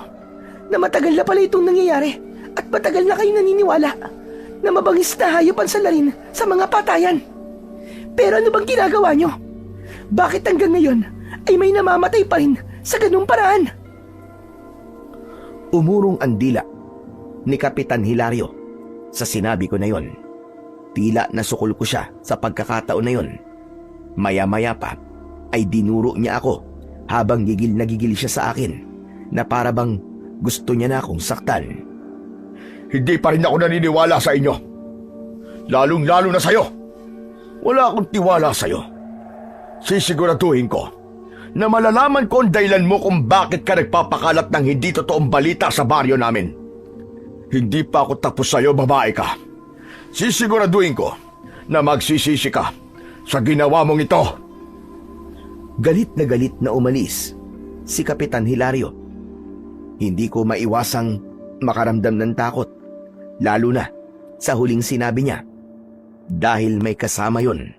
na matagal na pala itong nangyayari at matagal na kayo naniniwala na mabangis na hayop ang salarin sa mga patayan. Pero ano bang ginagawa nyo? Bakit hanggang ngayon ay may namamatay pa rin sa ganung paraan? Umurong ang dila ni Kapitan Hilario sa sinabi ko na yon. Tila nasukol ko siya sa pagkakataon na yon. Maya-maya pa ay dinuro niya ako habang gigil na gigil siya sa akin na para bang gusto niya na akong saktan. Hindi pa rin ako naniniwala sa inyo. Lalong-lalo na sa'yo. Wala akong tiwala sa'yo. Sisiguraduhin ko na malalaman ko ang dahilan mo kung bakit ka nagpapakalat ng hindi totoong balita sa baryo namin. Hindi pa ako tapos sa'yo, babae ka. Sisiguraduhin ko na magsisisi ka sa ginawa mong ito. Galit na umalis si Kapitan Hilario. Hindi ko maiwasang makaramdam ng takot, lalo na sa huling sinabi niya, dahil may kasama yon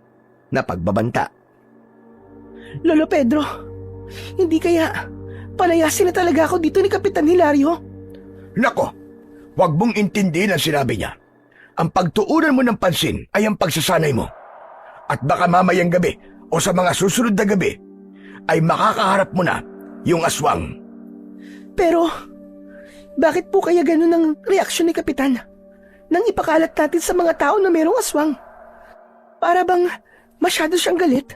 na pagbabanta. Lolo Pedro, hindi kaya palayasin na talaga ako dito ni Kapitan Hilario? Nako, wag mong intindihin ang sinabi niya. Ang pagtuunan mo ng pansin ay ang pagsasanay mo. At baka mamayang gabi o sa mga susunod na gabi ay makakaharap mo na yung aswang. Pero, bakit po kaya ganun ang reaksyon ni Kapitan nang ipakalat natin sa mga tao na merong aswang? Para bang masyado siyang galit,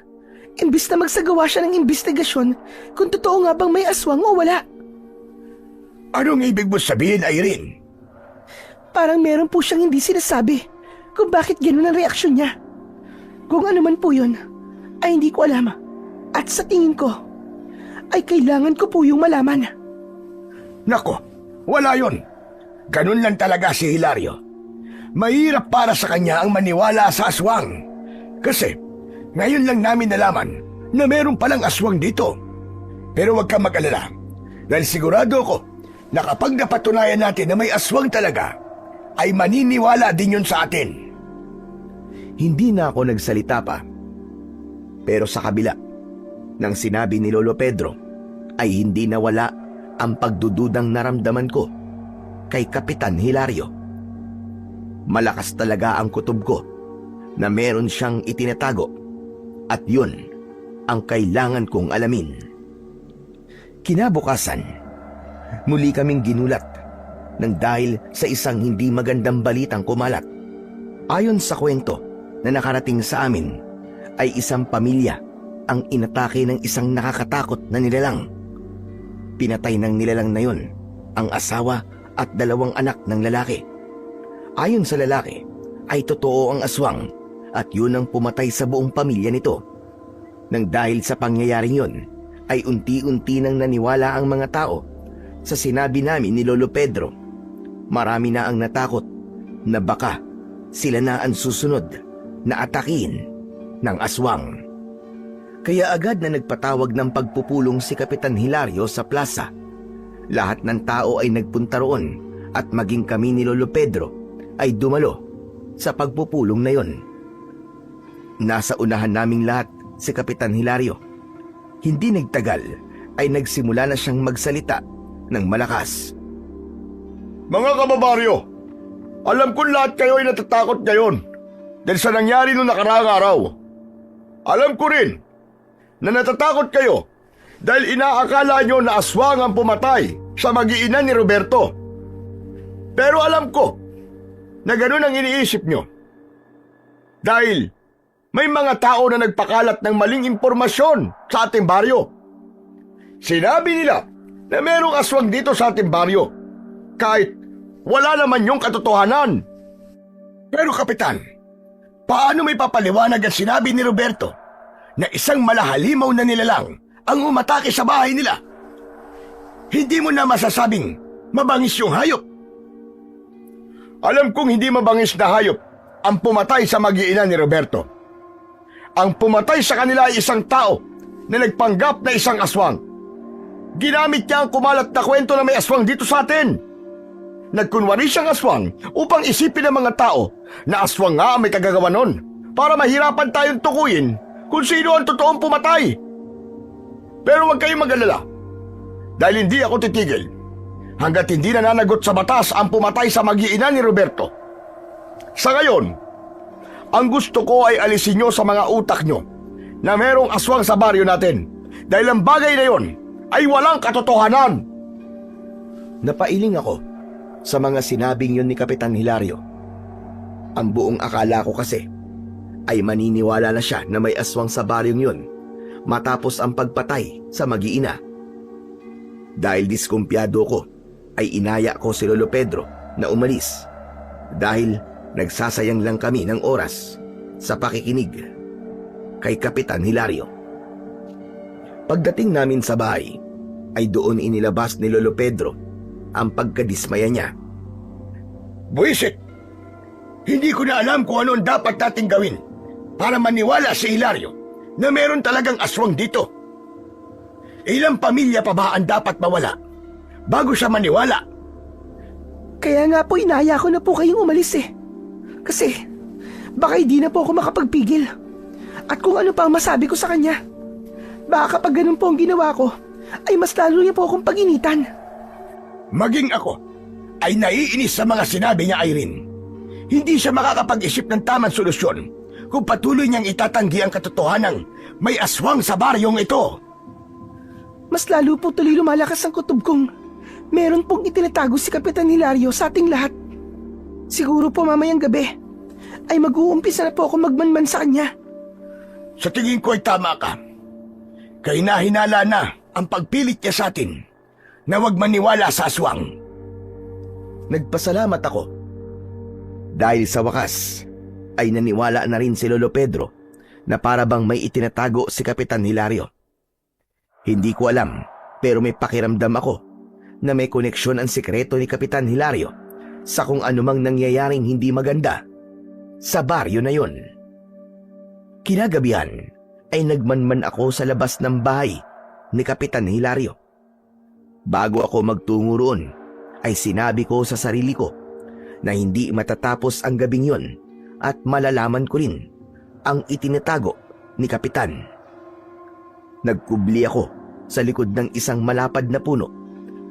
imbis na magsagawa siya ng investigasyon kung totoo nga bang may aswang o wala. Anong ibig mo sabihin, Irene? Parang meron po siyang hindi sinasabi kung bakit ganun ang reaksyon niya. Kung ano man po yun, ay hindi ko alam. At sa tingin ko, ay kailangan ko po yung malaman. Nako, wala yun. Ganun lang talaga si Hilario. Mahirap para sa kanya ang maniwala sa aswang. Kasi, ngayon lang namin nalaman na meron palang aswang dito. Pero huwag kang mag-alala. Dahil sigurado ko na kapag napatunayan natin na may aswang talaga, ay maniniwala din yun sa atin. Hindi na ako nagsalita pa. Pero sa kabila ng sinabi ni Lolo Pedro, ay hindi nawala ang pagdududang naramdaman ko kay Kapitan Hilario. Malakas talaga ang kutob ko na meron siyang itinatago at yun ang kailangan kong alamin. Kinabukasan, muli kaming ginulat nang dahil sa isang hindi magandang balitang kumalat. Ayon sa kwento na nakarating sa amin, ay isang pamilya ang inatake ng isang nakakatakot na nilalang. Pinatay ng nilalang na yon ang asawa at 2 anak ng lalaki. Ayon sa lalaki, ay totoo ang aswang at yun ang pumatay sa buong pamilya nito. Nang dahil sa pangyayaring yon, ay unti-unti nang naniwala ang mga tao sa sinabi namin ni Lolo Pedro. Marami na ang natakot na baka sila na ang susunod na atakin ng aswang. Kaya agad na nagpatawag ng pagpupulong si Kapitan Hilario sa plaza. Lahat ng tao ay nagpunta roon at maging kami ni Lolo Pedro ay dumalo sa pagpupulong na yon. Nasa unahan naming lahat si Kapitan Hilario. Hindi nagtagal ay nagsimula na siyang magsalita ng malakas. Mga kababaryo, alam ko lahat kayo ay natatakot ngayon dahil sa nangyari noong nakaraang araw. Alam ko rin na natatakot kayo dahil inaakala nyo na aswang ang pumatay sa mag-iina ni Roberto. Pero alam ko na ganun ang iniisip nyo. Dahil may mga tao na nagpakalat ng maling impormasyon sa ating baryo. Sinabi nila na merong aswang dito sa ating baryo, kahit wala naman yung katotohanan. Pero Kapitan, paano may papaliwanag ang sinabi ni Roberto na isang malahalimaw na nilalang ang umatake sa bahay nila? Hindi mo na masasabing mabangis yung hayop. Alam kong hindi mabangis na hayop ang pumatay sa mag-iina ni Roberto. Ang pumatay sa kanila ay isang tao na nagpanggap na isang aswang. Ginamit niya ang kumalat na kwento na may aswang dito sa atin. Nagkunwari siyang aswang upang isipin ng mga tao na aswang nga ang may kagagawa nun para mahirapan tayong tukuyin kung sino ang totoong pumatay. Pero huwag kayong mag-alala dahil hindi ako titigil hanggat hindi nananagot sa batas ang pumatay sa mag-iina ni Roberto. Sa ngayon, ang gusto ko ay alisin nyo sa mga utak nyo na merong aswang sa baryo natin dahil ang bagay na yon ay walang katotohanan. Napailing ako sa mga sinabing yun ni Kapitan Hilario. Ang buong akala ko kasi ay maniniwala na siya na may aswang sa baryong yun matapos ang pagpatay sa mag-iina. Dahil diskumpiyado ko, ay inaya ko si Lolo Pedro na umalis dahil nagsasayang lang kami ng oras sa pakikinig kay Kapitan Hilario. Pagdating namin sa bahay, ay doon inilabas ni Lolo Pedro ang pagkadismaya niya. Buisit! Hindi ko na alam kung ano ang dapat nating gawin para maniwala si Hilario na meron talagang aswang dito. Ilang pamilya pa ba ang dapat mawala bago siya maniwala? Kaya nga po inaya ko na po kayong umalis eh. Kasi baka hindi na po ako makapagpigil. At kung ano pa ang masabi ko sa kanya, baka kapag ganun po ang ginawa ko, ay mas lalo niya po akong pag-initan. Maging ako ay naiinis sa mga sinabi niya, Irene. Hindi siya makakapag-isip ng tamang solusyon kung patuloy niyang itatanggi ang katotohanang may aswang sa baryong ito. Mas lalo po tuloy lumalakas ang kutob kong meron pong itinatago si Kapitan Hilario sa ating lahat. Siguro po mamayang gabi ay mag-uumpisa na po ako magmanman sa kanya. Sa tingin ko ay tama ka. Kahinahinala na ang pagpilit niya sa atin na huwag maniwala sa aswang. Nagpasalamat ako dahil sa wakas ay naniwala na rin si Lolo Pedro na para bang may itinatago si Kapitan Hilario. Hindi ko alam pero may pakiramdam ako na may koneksyon ang sikreto ni Kapitan Hilario sa kung anumang nangyayaring hindi maganda sa baryo na yon. Kinagabihan ay nagmanman ako sa labas ng bahay ni Kapitan Hilario. Bago ako magtungo roon ay sinabi ko sa sarili ko na hindi matatapos ang gabing yon at malalaman ko rin ang itinatago ni Kapitan. Nagkubli ako sa likod ng isang malapad na puno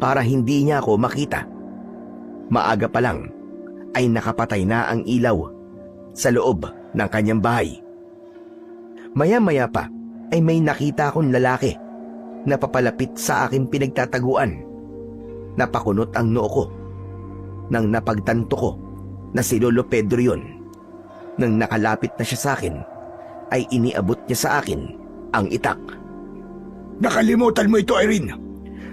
para hindi niya ako makita. Maaga pa lang ay nakapatay na ang ilaw sa loob ng kanyang bahay. Maya-maya pa ay may nakita akong lalaki na papalapit sa aking pinagtataguan. Napakunot ang noo ko nang napagtanto ko na si Lolo Pedro yun. Nang nakalapit na siya sa akin, ay iniabot niya sa akin ang itak. Nakalimutan mo ito, Irene.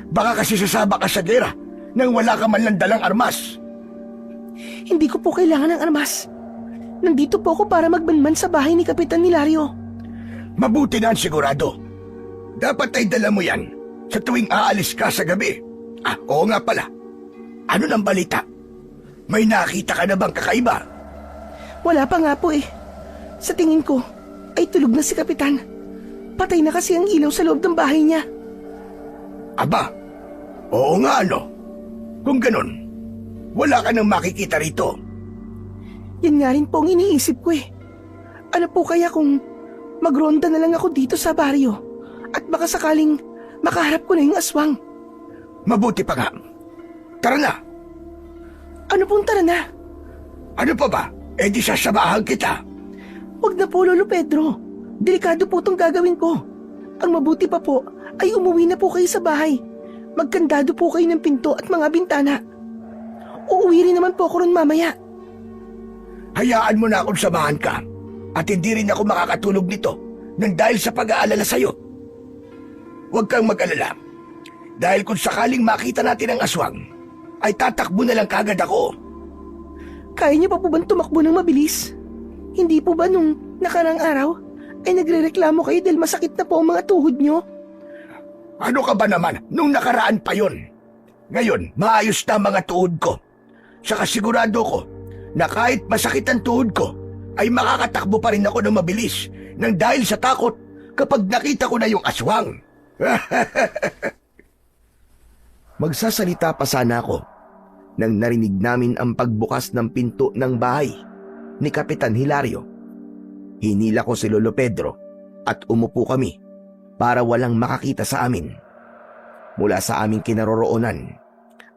Baka kasi sasaba ka sa gera nang wala ka man lang dalang armas. Hindi ko po kailangan ng armas. Nandito po ako para magmanman sa bahay ni Kapitan Hilario. Mabuti na ang sigurado. Dapat ay dala mo yan sa tuwing aalis ka sa gabi. Oo nga pala. Ano ng balita? May nakita ka na bang kakaiba? Wala pa nga po eh. Sa tingin ko, ay tulog na si Kapitan. Patay na kasi ang ilaw sa loob ng bahay niya. Aba, oo nga ano. Kung ganun, wala ka nang makikita rito. Yan nga rin po ang iniisip ko eh. Ano po kaya kung magronda na lang ako dito sa baryo at baka sakaling makaharap ko na yung aswang? Mabuti pa nga. Tara na. Ano pong tara na? Ano pa ba? Eh di sasamahan kita. Huwag na po, Lolo Pedro. Delikado po itong gagawin ko. Ang mabuti pa po ay umuwi na po kayo sa bahay. Magkandado po kayo ng pinto at mga bintana. Uuwi rin naman po ako ron mamaya. Hayaan mo na akong samahan ka. At hindi rin ako makakatulog nito nang dahil sa pag-aalala sa'yo. Huwag kang mag-alala. Dahil kung sakaling makita natin ang aswang, ay tatakbo na lang kagad ako. Kaya niyo pa po bang tumakbo ng mabilis? Hindi po ba nung nakarang araw ay nagrereklamo kayo dahil masakit na po ang mga tuhod niyo? Ano ka ba naman? Nung nakaraan pa yon. Ngayon, maayos na ang mga tuhod ko. Saka sigurado ko na kahit masakit ang tuhod ko, ay makakatakbo pa rin ako ng mabilis nang dahil sa takot kapag nakita ko na yung aswang. Magsasalita pa sana ako nang narinig namin ang pagbukas ng pinto ng bahay ni Kapitan Hilario. Hinila ko si Lolo Pedro at umupo kami para walang makakita sa amin. Mula sa aming kinaroroonan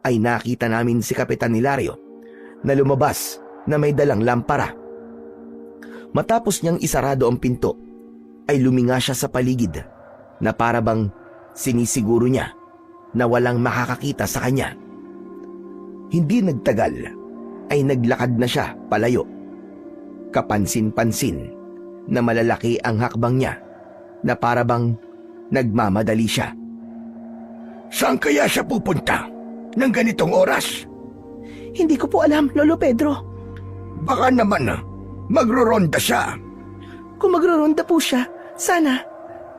ay nakita namin si Kapitan Hilario na lumabas na may dalang lampara. Matapos niyang isarado ang pinto, ay luminga siya sa paligid na para bang sinisiguro niya na walang makakakita sa kanya. Hindi nagtagal ay naglakad na siya palayo. Kapansin-pansin na malalaki ang hakbang niya na para bang nagmamadali siya. Saan kaya siya pupunta ng ganitong oras? Hindi ko po alam, Lolo Pedro. Baka naman magroronda siya. Kung magroronda po siya, sana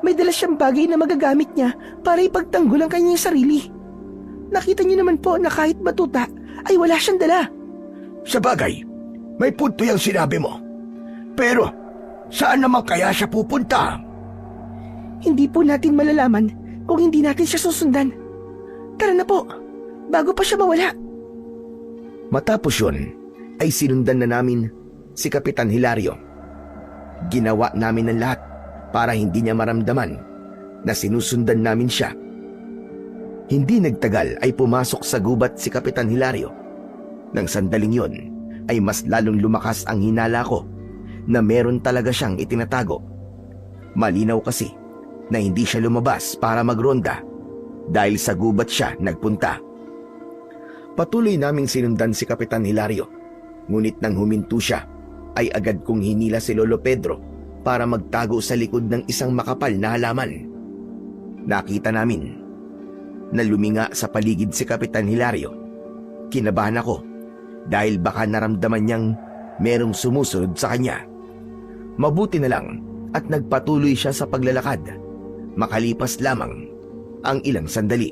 may dala siyang bagay na magagamit niya para ipagtanggol ang kanyang sarili. Nakita niyo naman po na kahit batuta ay wala siyang dala. Sa bagay, may punto yung sinabi mo. Pero, saan naman kaya siya pupunta? Hindi po natin malalaman kung hindi natin siya susundan. Tara na po, bago pa siya mawala. Matapos yun, ay sinundan na namin si Kapitan Hilario. Ginawa namin ang lahat para hindi niya maramdaman na sinusundan namin siya. Hindi nagtagal ay pumasok sa gubat si Kapitan Hilario. Nang sandaling yon ay mas lalong lumakas ang hinala ko na meron talaga siyang itinatago. Malinaw kasi na hindi siya lumabas para magronda dahil sa gubat siya nagpunta. Patuloy naming sinundan si Kapitan Hilario, ngunit nang huminto siya ay agad kong hinila si Lolo Pedro para magtago sa likod ng isang makapal na halaman. Nakita namin na luminga sa paligid si Kapitan Hilario. Kinabahan ako dahil baka naramdaman niyang merong sumusunod sa kanya. Mabuti na lang at nagpatuloy siya sa paglalakad. Makalipas lamang ang ilang sandali.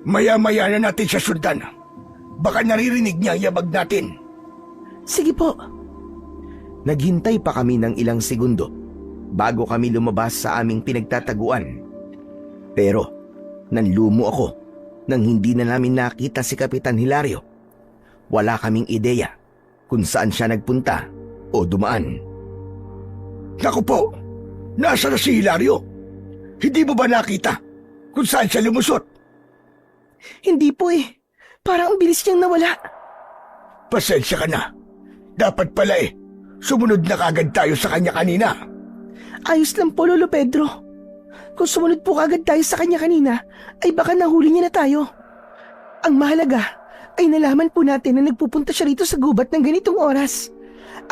Maya-maya na natin siya sundan. Baka naririnig niya ang yabag natin. Sige po. Naghintay pa kami ng ilang segundo bago kami lumabas sa aming pinagtataguan. Pero nanlumo ako nang hindi na namin nakita si Kapitan Hilario. Wala kaming ideya kung saan siya nagpunta o dumaan. Naku po, nasa na si Hilario? Hindi mo ba nakita kung saan siya lumusot? Hindi po eh. Parang ang bilis niyang nawala. Pasensya ka na. Dapat pala sumunod na kagad tayo sa kanya kanina. Ayos lang po, Lolo Pedro. Kung sumunod po kagad tayo sa kanya kanina, ay baka nahuli niya na tayo. Ang mahalaga ay nalaman po natin na nagpupunta siya rito sa gubat ng ganitong oras.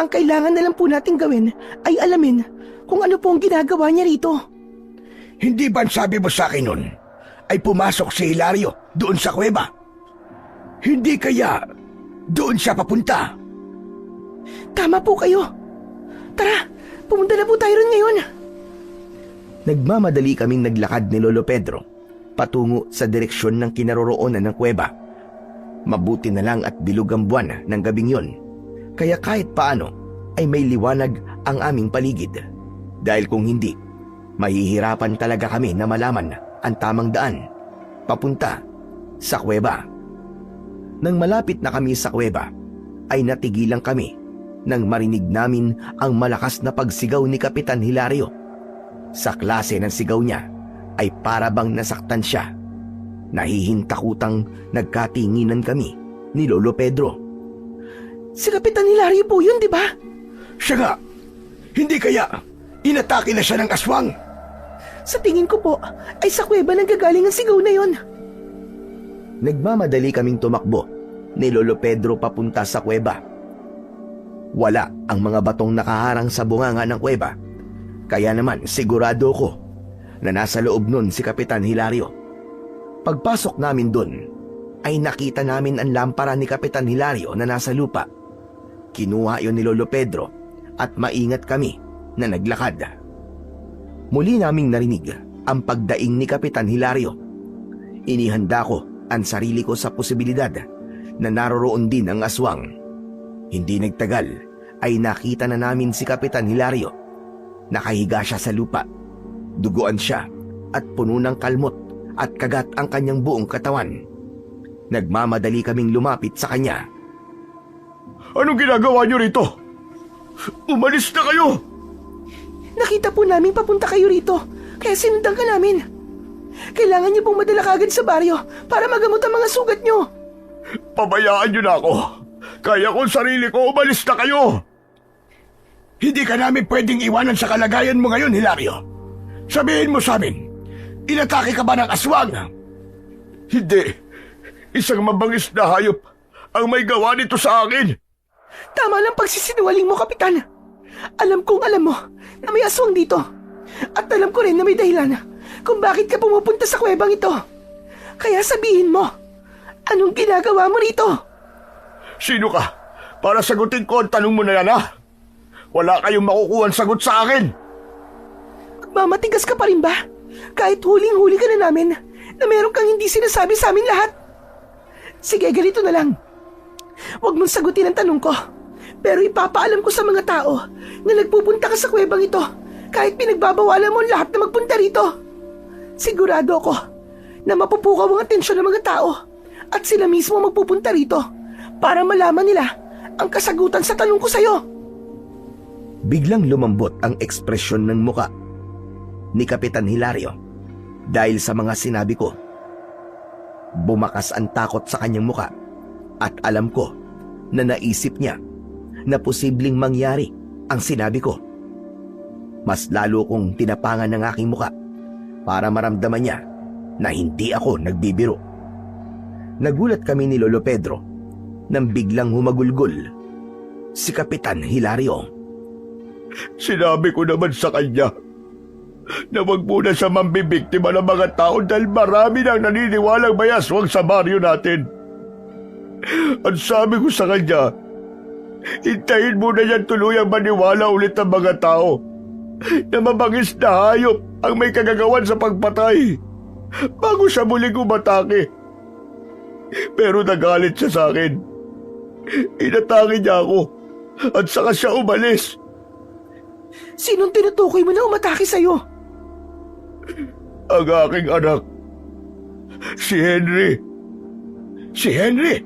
Ang kailangan na lang po natin gawin ay alamin kung ano po ang ginagawa niya rito. Hindi ba sabi mo sa akin nun ay pumasok si Hilario doon sa kuweba? Hindi kaya doon siya papunta? Tama po kayo. Tara, pumunta na po tayo ron ngayon. Nagmamadali kaming naglakad ni Lolo Pedro patungo sa direksyon ng kinaroroonan ng kuweba. Mabuti na lang at bilog ang buwan ng gabing yon, kaya kahit paano ay may liwanag ang aming paligid. Dahil kung hindi, mahihirapan talaga kami na malaman ang tamang daan papunta sa kuweba. Nang malapit na kami sa kuweba, ay natigilan kami nang marinig namin ang malakas na pagsigaw ni Kapitan Hilario. Sa klase ng sigaw niya ay para bang nasaktan siya. Nahihintakutang nagkatinginan kami ni Lolo Pedro. Si Kapitan Hilario po yun, di ba? Siya nga, hindi kaya inatake na siya ng aswang? Sa tingin ko po, ay sa kuweba nang gagaling ang sigaw na yon. Nagmamadali kaming tumakbo ni Lolo Pedro papunta sa kuweba. Wala ang mga batong nakaharang sa bunganga ng kuweba, kaya naman sigurado ko na nasa loob nun si Kapitan Hilario. Pagpasok namin dun, ay nakita namin ang lampara ni Kapitan Hilario na nasa lupa. Kinuha yon ni Lolo Pedro at maingat kami na naglakad. Muli naming narinig ang pagdaing ni Kapitan Hilario. Inihanda ko ang sarili ko sa posibilidad na naroroon din ang aswang. Hindi nagtagal ay nakita na namin si Kapitan Hilario. Nakahiga siya sa lupa. Duguan siya at puno ng kalmot at kagat ang kanyang buong katawan. Nagmamadali kaming lumapit sa kanya. Anong ginagawa niyo rito? Umalis na kayo! Nakita po namin papunta kayo rito, kaya sinundan ka namin. Kailangan niyo pong madala kagad sa baryo para magamot ang mga sugat niyo. Pabayaan niyo na ako. Kaya kong sarili ko, umalis na kayo! Hindi ka namin pwedeng iwanan sa kalagayan mo ngayon, Hilario. Sabihin mo sa amin, inatake ka ba ng aswang? Hindi. Isang mabangis na hayop ang may gawa nito sa akin. Tama lang pagsisinungaling mo, Kapitan. Alam kong alam mo na may aswang dito. At alam ko rin na may dahilan kung bakit ka pumupunta sa kuwebang ito. Kaya sabihin mo, anong ginagawa mo rito? Sino ka? Para sagutin ko ang tanong mo na yan, ha? Wala kayong makukuha sagot sa akin. Magmamatigas ka pa rin ba? Kahit huling-huli ka na namin na meron kang hindi sinasabi sa amin lahat. Sige, ganito na lang. Huwag mong sagutin ang tanong ko. Pero ipapaalam ko sa mga tao na nagpupunta ka sa kuwebang ito kahit pinagbabawalan mo lahat na magpunta rito. Sigurado ako na mapupukaw ang atensyon ng mga tao at sila mismo magpupunta rito para malaman nila ang kasagutan sa tanong ko sa'yo. Biglang lumambot ang ekspresyon ng muka ni Kapitan Hilario dahil sa mga sinabi ko. Bumakas ang takot sa kanyang muka at alam ko na naisip niya na posibleng mangyari ang sinabi ko. Mas lalo kong tinapangan ng aking muka para maramdaman niya na hindi ako nagbibiro. Nagulat kami ni Lolo Pedro nang biglang humagulgol si Kapitan Hilario. Sinabi ko naman sa kanya na wag muna siya mambibiktima ng mga tao dahil marami nang naniniwalang may aswang sa baryo natin. At sabi ko sa kanya, hintayin muna niyan tuluyang maniwala ulit ang mga tao na mabangis na hayop ang may kagagawan sa pagpatay bago siya muling umatake. Pero nagalit siya sa akin. Inatake niya ako at saka siya umalis. Sinong tinutukoy mo na umatake sa'yo? Ang aking anak, si Henry. Si Henry?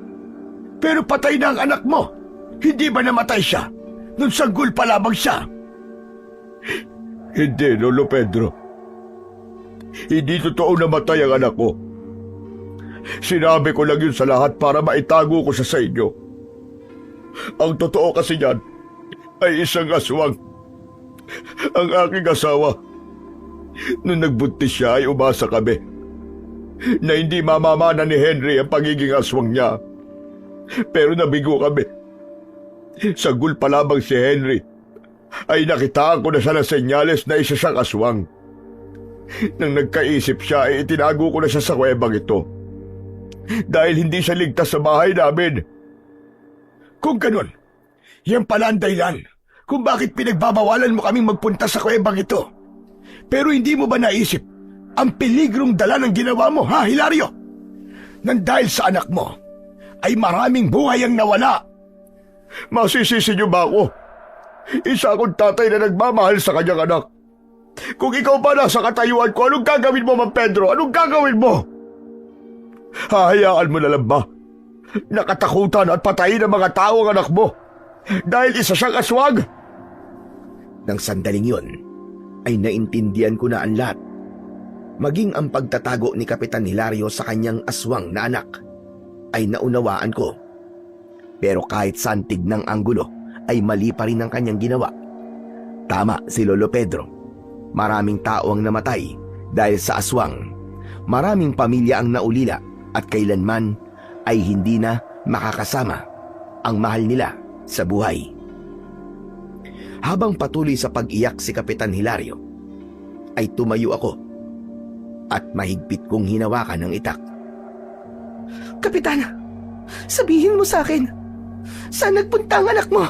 Pero patay na ang anak mo. Hindi ba namatay siya nung sanggol pa lamang siya? Hindi, Lolo Pedro. Hindi totoo namatay ang anak ko. Sinabi ko lang yun sa lahat para maitago ko sa inyo. Ang totoo kasi niyan ay isang aswang. Ang aking asawa, nung nagbuntis siya ay umasa kami na hindi mamamana ni Henry ang pagiging aswang niya. Pero nabigo kami. Sanggol pa lamang si Henry ay nakitaan ko na siya ng senyales na isa siyang aswang. Nang nagkaisip siya ay itinago ko na siya sa kuwebang ito dahil hindi siya ligtas sa bahay namin. Kung ganun, yan pala ang dahilan kung bakit pinagbabawalan mo kaming magpunta sa kuwebang ito. Pero hindi mo ba naisip ang peligrong dala ng ginawa mo, ha, Hilario? Nang dahil sa anak mo, ay maraming buhay ang nawala. Masisisi niyo ba ako? Isa akong tatay na nagmamahal sa kanyang anak. Kung ikaw pa nasa katayuan ko, anong gagawin mo, Mang Pedro? Anong gagawin mo? Hahayaan mo na lang ba? Nakatakutan at patayin ang mga tao ang anak mo dahil isa siyang aswang? Nang sandaling yun, ay naintindihan ko na ang lahat. Maging ang pagtatago ni Kapitan Hilario sa kanyang aswang na anak ay naunawaan ko Pero kahit santig ng anggulo ay mali pa rin ang kanyang ginawa. Tama si Lolo Pedro. Maraming tao ang namatay dahil sa aswang. Maraming pamilya ang naulila at kailanman ay hindi na makakasama ang mahal nila sa buhay. Habang patuloy sa pag-iyak si Kapitan Hilario, ay tumayo ako at mahigpit kong hinawakan ang itak. Kapitan, sabihin mo sa akin, saan nagpunta ang anak mo?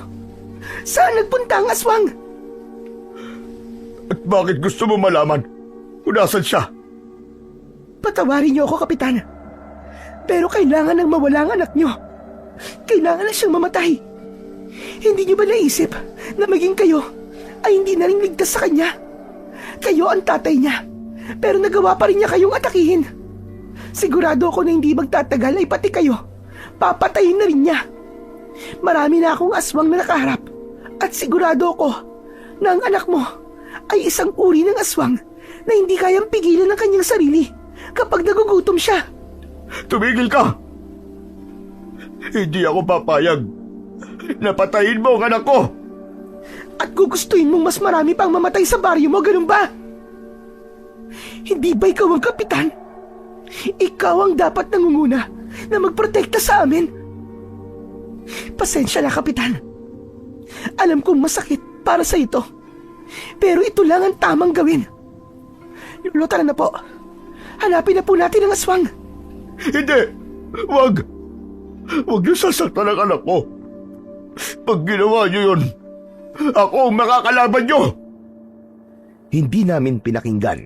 Saan nagpunta ang aswang? At bakit gusto mo malaman kung nasan siya? Patawarin niyo ako, Kapitan. Pero kailangan nang mawala ang anak niyo. Kailangan na siyang mamatay. Hindi niyo ba naisip na maging kayo ay hindi na rin ligtas sa kanya? Kayo ang tatay niya, pero nagawa pa rin niya kayong atakihin. Sigurado ako na hindi magtatagal ay pati kayo papatayin na rin niya. Marami na akong aswang na nakaharap at sigurado ako na ang anak mo ay isang uri ng aswang na hindi kayang pigilan ng kanyang sarili kapag nagugutom siya. Tumigil ka! Hindi ako papayag. Napatayin mo ang anak ko! At gugustuhin mong mas marami pang mamatay sa baryo mo, ganun ba? Hindi ba ikaw ang kapitan? Ikaw ang dapat nangunguna na magprotekta sa amin. Pasensya na, Kapitan. Alam kong masakit para sa ito. Pero ito lang ang tamang gawin. Lolo, tara na po. Hanapin na po natin ang aswang. Hindi! Wag! Wag niyo sasaktan ang anak ko. Pag ginawa niyo yun, ako ang makakalaban niyo! Hindi namin pinakinggan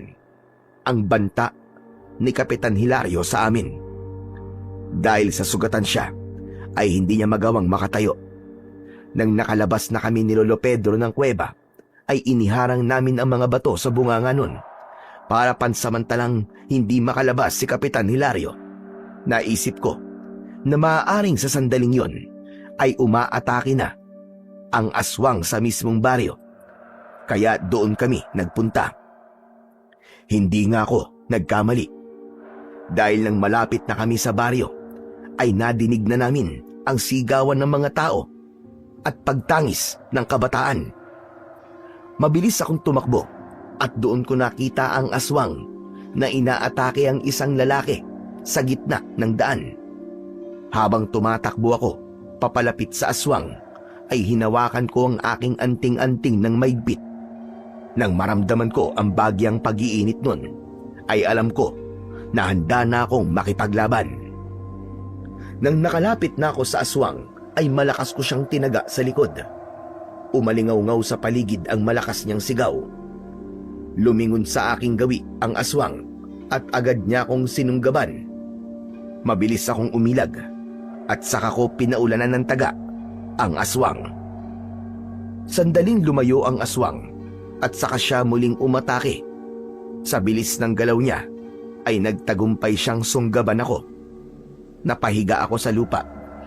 ang banta ni Kapitan Hilario sa amin. Dahil sa sugatan siya, ay hindi niya magawang makatayo. Nang nakalabas na kami ni Lolo Pedro ng kuweba, ay iniharang namin ang mga bato sa bunganga nun para pansamantalang hindi makalabas si Kapitan Hilario. Naisip ko na maaaring sa sandaling yon ay umaatake na ang aswang sa mismong baryo. Kaya doon kami nagpunta. Hindi nga ako nagkamali. Dahil nang malapit na kami sa baryo, ay nadinig na namin ang sigawan ng mga tao at pagtangis ng kabataan. Mabilis akong tumakbo at doon ko nakita ang aswang na inaatake ang isang lalaki sa gitna ng daan. Habang tumatakbo ako papalapit sa aswang, ay hinawakan ko ang aking anting-anting ng maigpit. Nang maramdaman ko ang bagyang pag-iinit nun, ay alam ko na handa na akong makipaglaban. Nang nakalapit na ako sa aswang, ay malakas ko siyang tinaga sa likod. Umalingaw-ngaw sa paligid ang malakas niyang sigaw. Lumingon sa aking gawi ang aswang at agad niya akong sinunggaban. Mabilis akong umilag at saka ko pinaulanan ng taga ang aswang. Sandaling lumayo ang aswang at saka siya muling umatake. Sa bilis ng galaw niya ay nagtagumpay siyang sunggaban ako. Napahiga ako sa lupa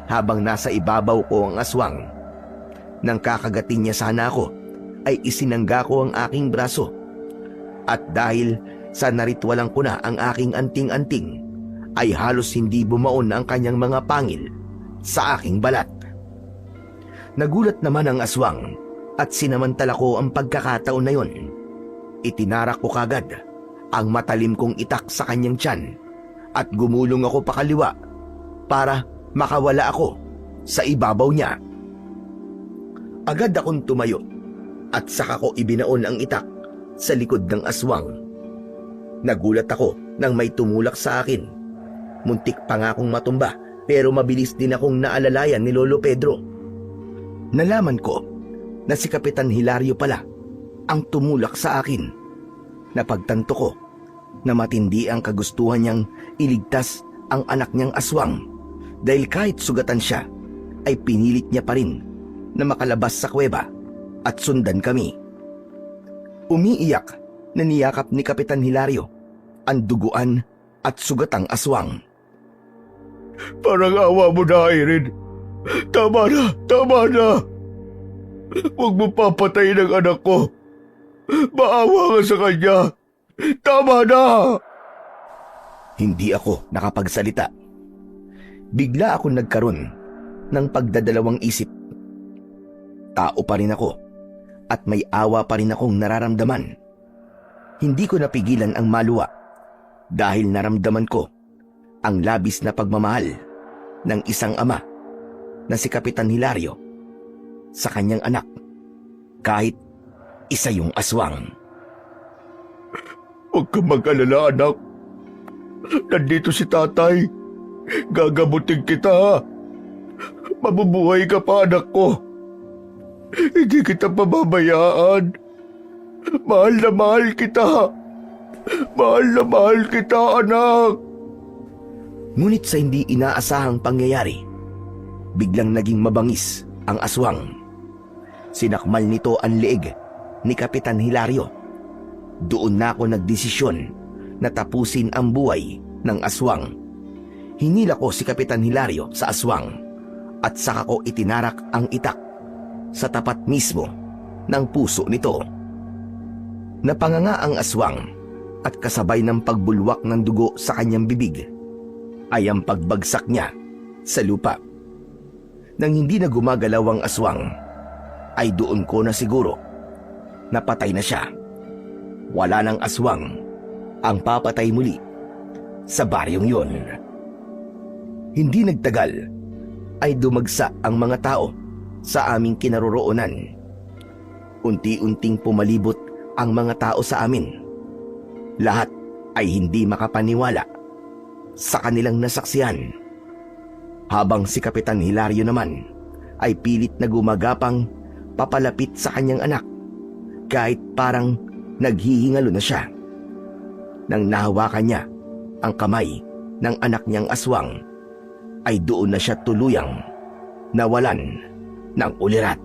habang nasa ibabaw ko ang aswang. Nang kakagatin niya sana ako, ay isinangga ko ang aking braso. At dahil sa naritwalang ko na ang aking anting-anting, ay halos hindi bumaon ang kanyang mga pangil sa aking balat. Nagulat naman ang aswang at sinamantala ko ang pagkakataon na yon. Itinarak ko kagad ang matalim kong itak sa kanyang tiyan at gumulong ako pakaliwa para makawala ako sa ibabaw niya. Agad akong tumayo at saka ko ibinaon ang itak sa likod ng aswang. Nagulat ako nang may tumulak sa akin. Muntik pa nga akong matumba pero mabilis din akong naalalayan ni Lolo Pedro. Nalaman ko na si Kapitan Hilario pala ang tumulak sa akin. Napagtanto ko na matindi ang kagustuhan niyang iligtas ang anak niyang aswang dahil kahit sugatan siya ay pinilit niya pa rin na makalabas sa kuweba at sundan kami. Umiiyak na niyakap ni Kapitan Hilario ang duguan at sugatang aswang. Parang awa mo na, Irene. Tama na, tama na. Huwag mo papatayin ang anak ko. Maawa ka sa kanya. Tama na. Hindi ako nakapagsalita. Bigla akong nagkaroon ng pagdadalawang isip. Tao pa rin ako at may awa pa rin akong nararamdaman. Hindi ko napigilan ang maluwa dahil naramdaman ko ang labis na pagmamahal ng isang ama na si Kapitan Hilario sa kanyang anak, kahit isa yung aswang. Huwag kang mag-alala, anak. Nandito si tatay. Gagamutin kita. Mabubuhay ka pa, anak ko. Hindi kita pababayaan. Mahal na mahal kita. Mahal na mahal kita, anak. Ngunit sa hindi inaasahang pangyayari, biglang naging mabangis ang aswang. Sinakmal nito ang leeg ni Kapitan Hilario. Doon na ako nagdesisyon na tapusin ang buhay ng aswang. Hinila ko si Kapitan Hilario sa aswang at saka ko itinarak ang itak sa tapat mismo ng puso nito. Napanganga ang aswang at kasabay ng pagbulwak ng dugo sa kanyang bibig ay ang pagbagsak niya sa lupa. Nang hindi na gumagalaw ang aswang, ay doon ko na siguro napatay na siya. Wala nang aswang ang papatay muli sa baryong yun. Hindi nagtagal ay dumagsa ang mga tao sa aming kinaroroonan. Unti-unting pumalibot ang mga tao sa amin. Lahat ay hindi makapaniwala sa kanilang nasaksihan. Habang si Kapitan Hilario naman ay pilit na gumagapang papalapit sa kanyang anak kahit parang naghihingalo na siya. Nang nahawakan niya ang kamay ng anak niyang aswang, ay doon na siya tuluyang nawalan ng ulirat.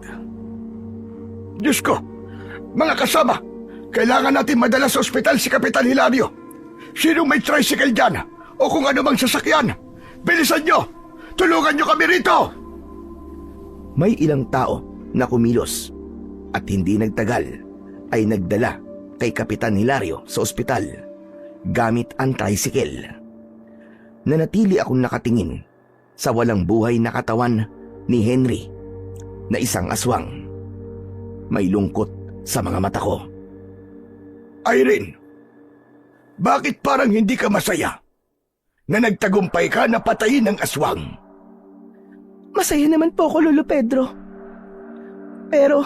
Diyos ko! Mga kasama! Kailangan natin madala sa ospital si Kapitan Hilario. Sino may tricycle dyan? O kung ano mang sasakyan? Bilisan nyo! Tulungan nyo kami rito! May ilang tao na kumilos at hindi nagtagal ay nagdala kay Kapitan Hilario sa ospital gamit ang tricycle. Nanatili akong nakatingin sa walang buhay na katawan ni Henry na isang aswang. May lungkot sa mga mata ko. Irene, bakit parang hindi ka masaya na nagtagumpay ka na patayin ng aswang? Masaya naman po ako, Lolo Pedro. Pero,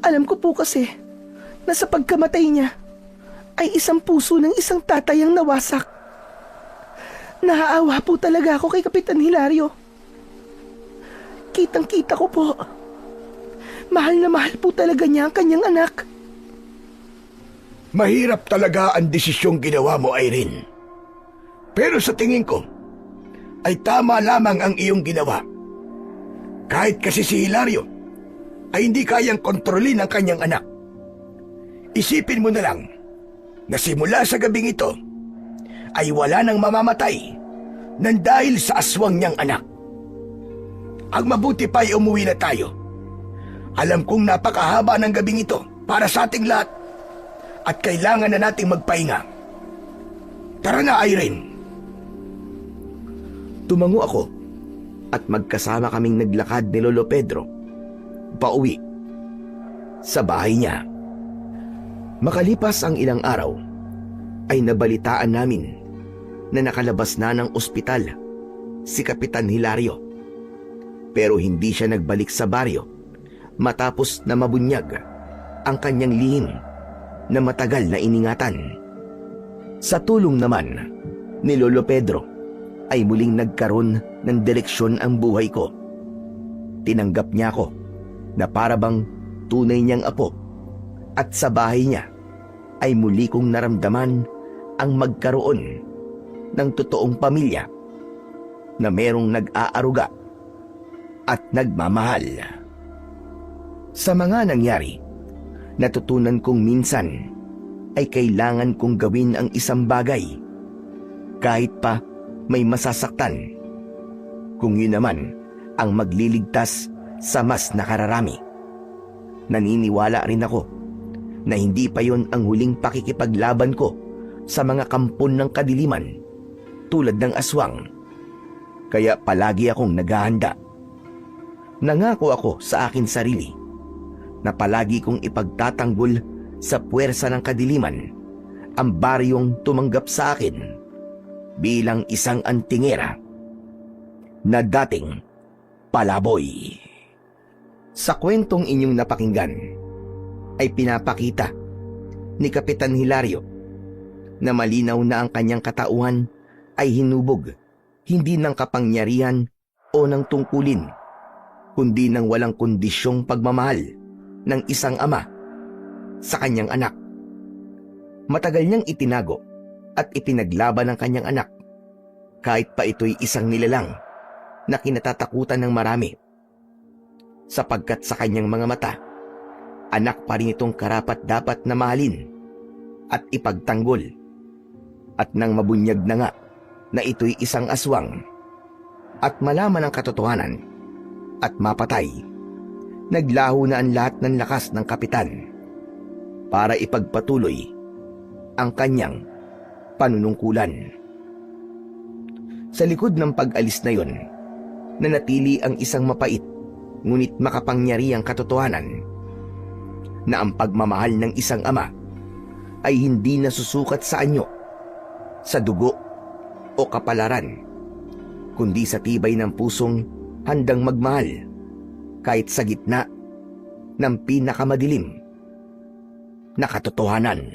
alam ko po kasi na sa pagkamatay niya ay isang puso ng isang tatay ang nawasak. Naaawa po talaga ako kay Kapitan Hilario. Kitang-kita ko po. Mahal na mahal po talaga niya ang kanyang anak. Mahirap talaga ang desisyong ginawa mo, Irene. Pero sa tingin ko, ay tama lamang ang iyong ginawa. Kahit kasi si Hilario ay hindi kayang kontrolin ang kanyang anak. Isipin mo na lang na simula sa gabing ito ay wala nang mamamatay nang dahil sa aswang niyang anak. Ang mabuti pa ay umuwi na tayo. Alam kong napakahaba ng gabing ito para sa ating lahat at kailangan na nating magpahinga. Tara na, Irene. Tumango ako at magkasama kaming naglakad ni Lolo Pedro pauwi sa bahay niya. Makalipas ang ilang araw ay nabalitaan namin na nakalabas na ng ospital si Kapitan Hilario. Pero hindi siya nagbalik sa baryo matapos na mabunyag ang kanyang lihim na matagal na iningatan. Sa tulong naman ni Lolo Pedro ay muling nagkaroon ng direksyon ang buhay ko. Tinanggap niya ako na parabang tunay niyang apo at sa bahay niya ay muli kong naramdaman ang magkaroon ng totoong pamilya na merong nag-aaruga at nagmamahal. Sa mga nangyari, natutunan kong minsan ay kailangan kong gawin ang isang bagay kahit pa may masasaktan, kung yun naman ang magliligtas sa mas nakararami. Naniniwala rin ako na hindi pa yon ang huling pakikipaglaban ko sa mga kampon ng kadiliman tulad ng aswang. Kaya palagi akong naghahanda Nangako ako sa akin sarili na palagi kong ipagtatanggol sa puwersa ng kadiliman ang baryong tumanggap sa akin bilang isang antingera na dating palaboy. Sa kwentong inyong napakinggan ay pinapakita ni Kapitan Hilario na malinaw na ang kanyang katauhan ay hinubog hindi ng kapangyarihan o ng tungkulin, kundi ng walang kondisyong pagmamahal ng isang ama sa kanyang anak. Matagal niyang itinago at ipinaglaban ng kanyang anak, kahit pa ito'y isang nilalang na kinatatakutan ng marami. Sapagkat sa kanyang mga mata, anak pa rin itong karapat-dapat na mahalin at ipagtanggol. At nang mabunyag na nga na ito'y isang aswang at malaman ang katotohanan at mapatay, naglaho na ang lahat ng lakas ng kapitan para ipagpatuloy ang kanyang panunungkulan. Sa likod ng pag-alis na yon, nanatili ang isang mapait ngunit makapangyarihang katotohanan na ang pagmamahal ng isang ama ay hindi nasusukat sa anyo, sa dugo o kapalaran, kundi sa tibay ng pusong handang magmahal kahit sa gitna ng pinakamadilim na katotohanan.